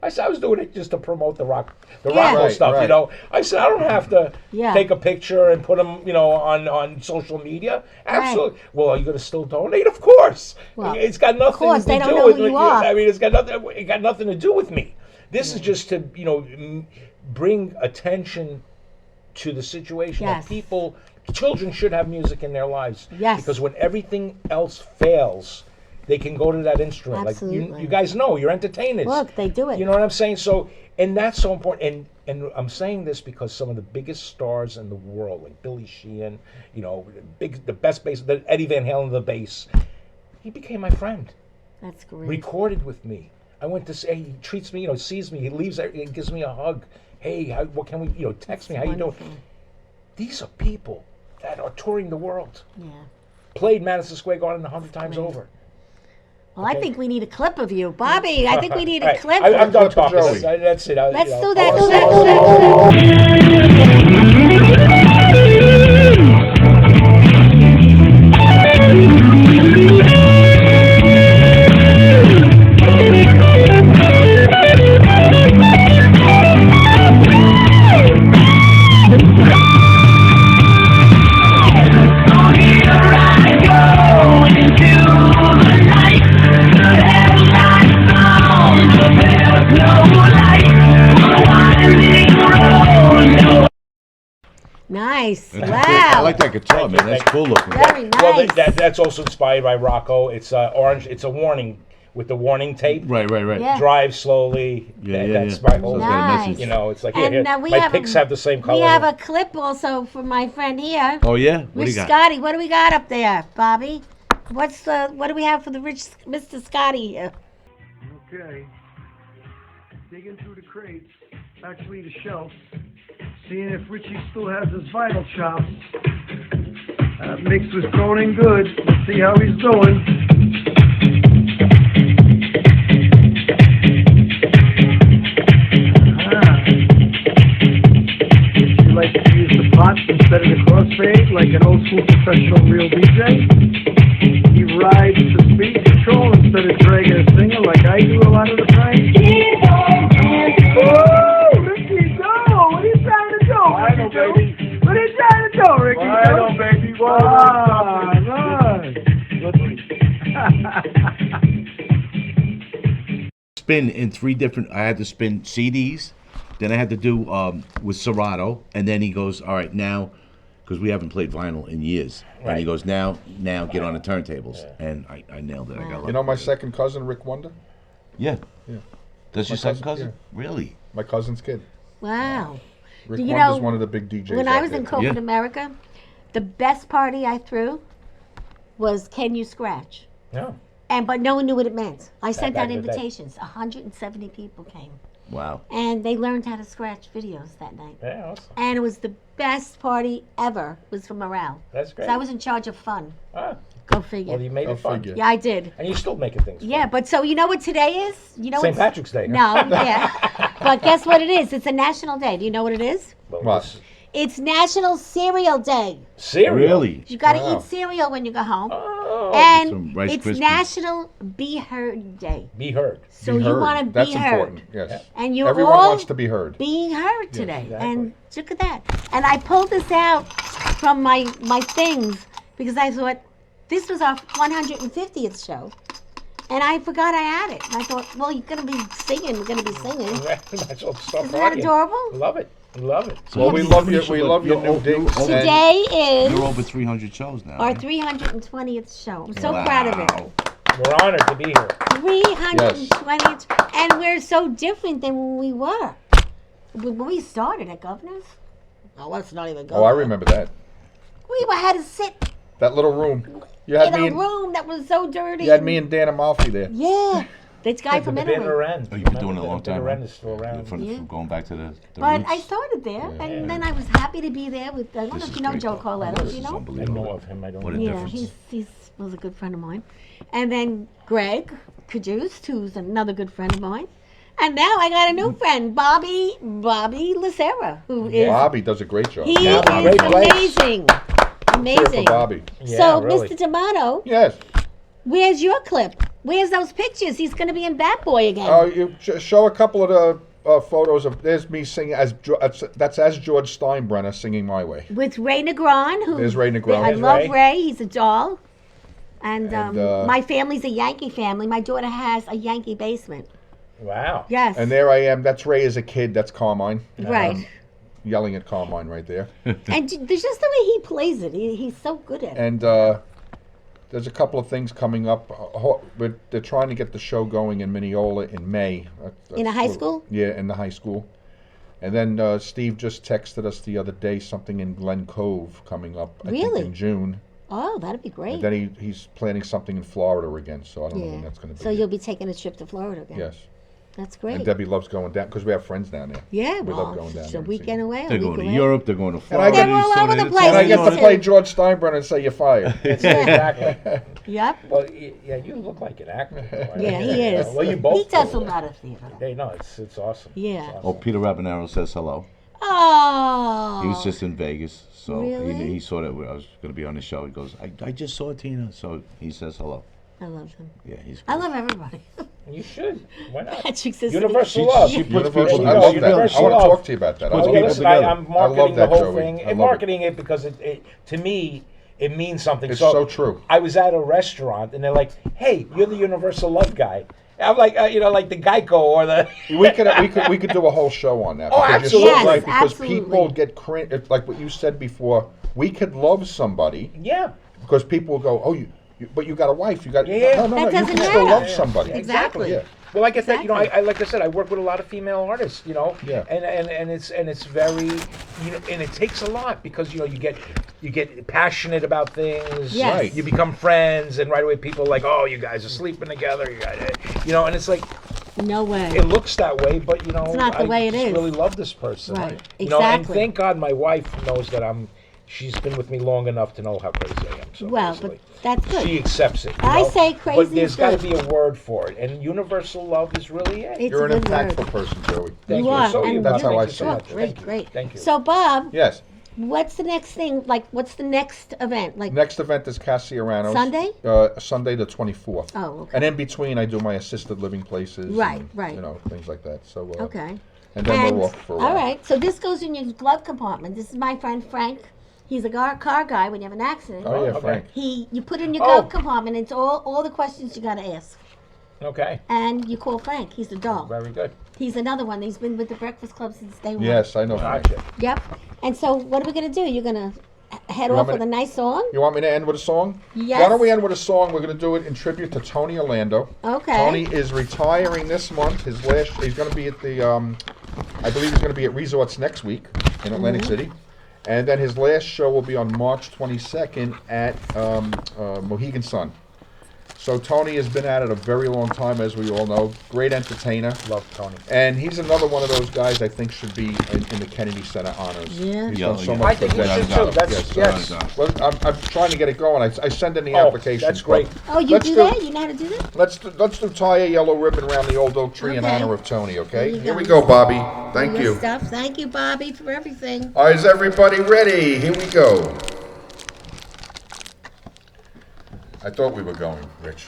I said I was doing it just to promote the Rocco Right, stuff, you right. know. I said I don't have to Yeah. take a picture and put them, you know, on social media. Absolutely. Well, are you going to still donate? Of course. Well, It's got nothing course, to they do don't know with who you me. are. I mean, it got nothing to do with me. This is just to, you know, bring attention to the situation Yes. that children should have music in their lives. Yes. Because when everything else fails, they can go to that instrument. Like Absolutely. you guys know, you're entertainers. Look, they do it. You know what I'm saying? So, and that's so important. And I'm saying this because some of the biggest stars in the world, like Billy Sheehan, you know, the best bass, Eddie Van Halen, the bass, he became my friend. That's great. Recorded with me. I went to say, he treats me, you know, sees me, he leaves, he gives me a hug. Hey, what can we, you know, text me, how you Wonderful. doing? These are people that are touring the world. Yeah. Played Madison Square Garden 100 times over. Well, I think we need a clip of you, Bobby. I think we need a Right. clip. I'm done Clip of talking. Joey. That's it. Let's you know, do that. I Do wanna that. Nice. I Wow. like that guitar, man. That's cool looking. Very nice. Well, that's also inspired by Rocco. It's orange. It's a warning with the warning tape. Right. Yeah. Drive slowly. Yeah, that's yeah. my whole. So it's got a Nice. message. You know, it's like And here, we my have picks a- have the same color. We have a clip also for my friend here. Oh yeah. What do Rich you got? Scotty. What do we got up there, Bobby? What do we have for the rich Mr. Scotty here? Okay. Digging through the crates, actually the shelves, seeing if Richie still has his vinyl chops. That mix was thrown in good. Let's see how he's doing. You like to use the pots instead of the crossfade, like an old school professional real DJ? He rides the speed control instead of dragging a singer like I do a lot of the time. Oh, Ricky, go! What are you trying to do, Ricky? Baby. What are you trying to do, Ricky? Baby. Spin in 3 different. I had to spin CDs. Then I had to do with Serato, and then he goes, all right, now, because we haven't played vinyl in years, and he goes, now get on the turntables, and I nailed it. I got You know my second cousin, Rick Wonder? Yeah. Yeah. That's My your second cousin, cousin? Really? My cousin's kid. Wow. Rick Do you Wonder's know, one of the big DJs. When out I was there, in too. corporate Yeah. America, the best party I threw was Can You Scratch? Yeah. But no one knew what it meant. I sent back out in the day. invitations. 170 people came. Wow. And they learned how to scratch videos that night. Yeah. Awesome. And it was the best party ever. It was for morale. That's great. So I was in charge of fun. Ah, Go figure. well, you made Go it fun. figure. Yeah, I did. And you're still making things. Yeah, but so you know what today is? You know St. what's- Patrick's Day. No, yeah. But guess what it is? It's a national day. Do you know what it is? But What? this- It's National Cereal Day. Cereal. Really? You got to Wow. eat cereal when you go home. Oh, And Some Rice it's Krispies. Be Heard Day. be heard. So Be you heard. want to That's be heard. important. Yes. And you're Everyone all wants to be heard. being heard today. exactly. And look at that. And I pulled this out from my things because I thought this was our 150th show. And I forgot I had it. And I thought, well, you're going to be singing. We're going to be singing. That's all stuff. Isn't that adorable? Love it. Love it. Well, we love your You're new digs. and- Today is You're over 300 shows now. our right? 320th show. I'm so Wow. proud of it. We're honored to be here. 320th. And we're so different than when we were. When we started at Governor's. Oh, let's not even go Oh, I there. remember that. We had to sit That little room. You had in me a and room that was so dirty. you had me and Dan Amalfi there. Yeah. This guy The from bitter Italy. end. Oh, you've been doing it a long The bitter time, end right? is still around. From Yeah. going back to the But roots. I started there, and then I was happy to be there with, I don't know This if is you know great, Joe though. Carletto, This do you is know? I unbelievable. know of him. I don't What a know. Yeah, difference. he was a good friend of mine. And then Greg Cajuste, who's another good friend of mine. And now I got a new friend, Bobby Lacera, who is, Bobby does a great job. he Yeah, is great place. amazing. Cheer for Amazing. Bobby. Yeah, So, really. Mr. D'Amato, Yes. where's your clip? Where's those pictures? He's going to be in Bad Boy again. You show a couple of the photos of. There's me singing that's as George Steinbrenner singing My Way. With Ray Negron, who There's Ray Negron. I There's love Ray. Ray. He's a doll. And, And, my family's a Yankee family. My daughter has a Yankee basement. Wow. Yes. And there I am. That's Ray as a kid. That's Carmine. Right. Yelling at Carmine right there. And there's just the way he plays it. He's so good at it. And there's a couple of things coming up. They're trying to get the show going in Mineola in May. In a high school? Yeah, in the high school. And then Steve just texted us the other day something in Glen Cove coming up. I Really? think in June. Oh, that'd be great. And then he's planning something in Florida again. So I don't know when that's going to be. So you'll be taking a trip to Florida again. Yes. That's great. And Debbie loves going down because we have friends down there. Yeah, we well, love going down it's there a and weekend seeing away. They're a going week to away. Europe. They're going to And I Florida. get- They're all over the it's place. And I get to Listen. play George Steinbrenner and say you're fired. Exactly. Yep. Well, yeah, you look like an actor. Yeah, he is. Well, you both. He does do. a lot of theater. Hey, no, it's awesome. Yeah. It's Oh, awesome. Peter Rabanero says hello. Oh. He was just in Vegas, so Really? he saw that I was going to be on the show. He goes, I just saw Tina, so he says hello. I love him. Yeah, he's I good. love everybody. You should. Why not? Patrick says Universal She- love. she puts Universal, people I together. love that. I Universal want to love. talk to you about that. I Oh, love yeah, that. listen, together. I'm marketing that, the whole Joey. thing. I And love it. marketing it because it to me, it means something. It's so true. I was at a restaurant and they're like, "Hey, you're the Universal Love guy." I'm like, like the Geico or the. We could do a whole show on that. Oh, because you're so absolutely. right, because Absolutely. people get cringe. Like what you said before, we could love somebody Yeah. because people will go, "Oh, but you got a wife. You got Yeah. no. That You doesn't can still matter. love somebody." Exactly. Yeah. Well, like I said, Exactly. I like I said, I work with a lot of female artists, Yeah. and it's very, and it takes a lot because you get passionate about things, Yes. Right. You become friends, and right away people are like, oh, you guys are sleeping together, and it's like No way. it looks that way, but It's not the I way it just is. really love this person, Right. and Exactly. thank God my wife knows that she's been with me long enough to know how crazy I am. So Well, basically. but that's good. She accepts it. I say crazy but there's is got to good. be a word for it, and universal love is really it. It's You're a an good word. impactful person, Joey. Thank You are, So and that's how I thank you see so it. Oh, much. great, Thank you. great. Thank you. So, Bob, Yes. what's the next thing? Like, what's the next event? Like, Next event is Cassiaranos. Sunday? Sunday the 24th. Oh, okay. And in between, I do my assisted living places. Right, and, right. Things like that. So. okay. And then we're off for a while. all right, so this goes in your glove compartment. This is my friend Frank. He's a car guy. When you have an accident, Oh yeah, Okay. Frank. you put in your Oh. glove compartment. It's all the questions you gotta ask, Okay. and you call Frank. He's the dog. Very good. He's another one. He's been with the Breakfast Club since day one. Yes, I know Frank. Gotcha. Yep. And so, what are we gonna do? You're gonna head You off want me with to- a nice song? You want me to end with a song? Yes. Why don't we end with a song? We're going to do it in tribute to Tony Orlando. Okay. Tony is retiring this month. He's going to be at the, I believe he's going to be at Resorts next week in Atlantic Mm-hmm. City. And then his last show will be on March 22nd at Mohegan Sun. So Tony has been at it a very long time, as we all know. Great entertainer. Love Tony. And he's another one of those guys I think should be in the Kennedy Center honors. Yeah. He's Yeah, done so yeah. much I for think we veterans. should too. That's Yes, yes. Well, I'm trying to get it going. I send in the Oh, application. that's great. Oh, you Let's do do- that? You know how to do that? Let's do tie a yellow ribbon around the old oak tree in Okay. honor of Tony. Okay. There you Here go. we go, Bobby. Thank Good you. stuff. Thank you, Bobby, for everything. All right, is everybody ready? Here we go. I thought we were going, Rich.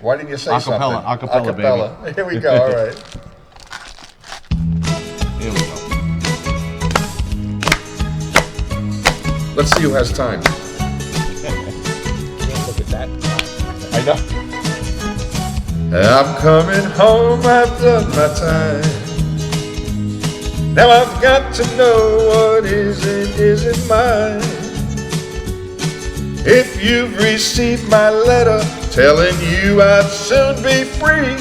Why didn't you say Acapella, something? acapella, Acapella. Here we go. All right. Here we go. Let's see who has time. Can't look at that. I know. I'm coming home, I've done my time. Now I've got to know what isn't mine. If you've received my letter telling you I'd soon be free,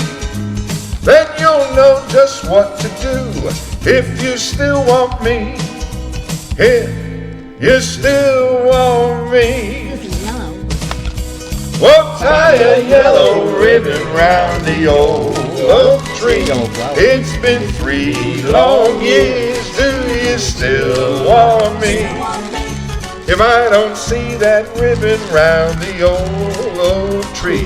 then you'll know just what to do. If you still want me, if you still want me. This is yellow. We'll tie a yellow ribbon round the old oak tree. It's been 3 long years, do you still want me? If I don't see that ribbon round the old oak tree,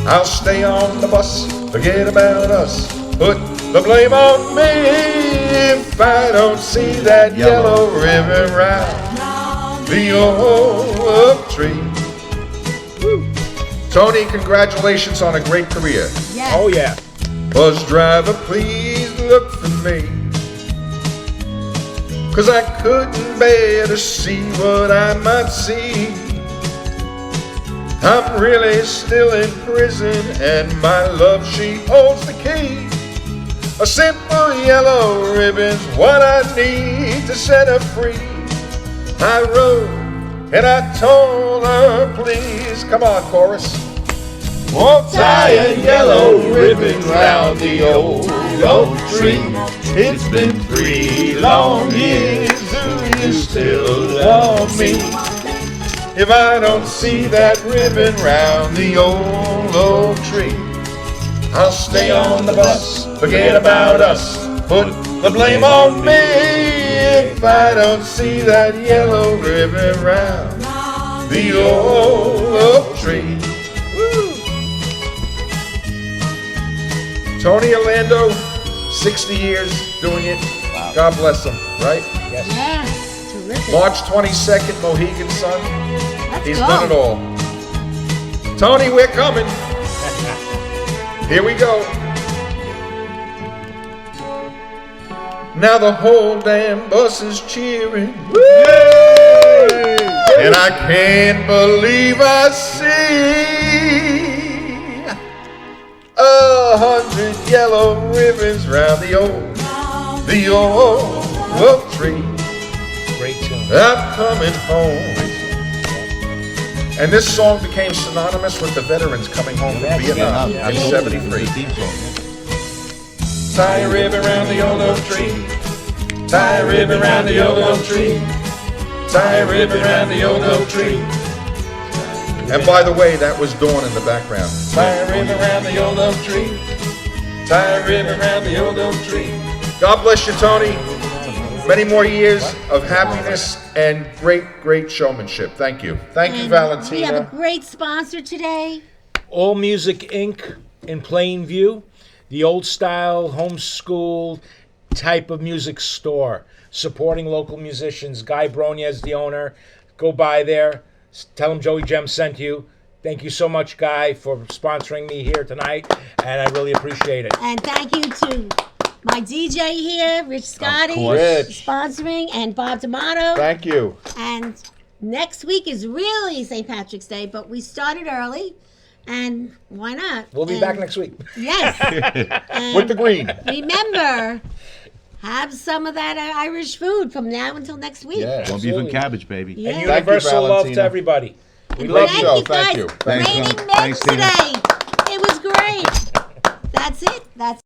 I'll stay on the bus, forget about us, put the blame on me. If I don't see that yellow ribbon round the old oak tree. Tony, congratulations on a great career. Yes. Oh yeah. Bus driver, please look for me. 'Cause I couldn't bear to see what I might see. I'm really still in prison, and my love, she holds the key. A simple yellow ribbon's what I need to set her free. I wrote and I told her, please, come on, chorus. Won't tie a yellow ribbon round the old oak tree. It's been 3 long years, do you still love me? If I don't see that ribbon round the old oak tree, I'll stay on the bus, forget about us, put the blame on me. If I don't see that yellow ribbon round the old oak tree. Tony Orlando, 60 years doing it. God bless him, right? Yes. Terrific. March 22nd, Mohegan Sun. Let's He's go. done it all. Tony, we're coming. Here we go. Now the whole damn bus is cheering. And I can't believe I see 100 yellow ribbons round the old oak tree. Great tune. I'm coming home. And this song became synonymous with the veterans coming home from Vietnam in '73. Tie a ribbon round the old oak tree. Tie a ribbon round the old oak tree. Tie a ribbon round the old oak tree. And by the way, that was Dawn in the background. Tie a ribbon round the old oak tree. Tie a ribbon round the old oak tree. God bless you, Tony. Many more years of happiness and great showmanship. Thank you. Thank you, And Valentina. we have a great sponsor today. All Music Inc. in Plainview, the old style homeschool type of music store, supporting local musicians. Guy Bronya is the owner. Go by there. Tell him Joey Gem sent you. Thank you so much, Guy, for sponsoring me here tonight, and I really appreciate it. And thank you to my DJ here, Rich Scotty, course. Rich. sponsoring, and Bob D'Amato. Thank you. And next week is really St. Patrick's Day, but we started early, and why not? We'll be And- back next week. Yes. And With the green. remember, have some of that Irish food from now until next week. Yeah. Corned beef and cabbage, baby. Yeah. And Thank you, universal love Valentina. to everybody. We And love Great you. show. you guys. Thank you. Thanks, Raining Thanks, men Tina. today. It was great. That's it. That's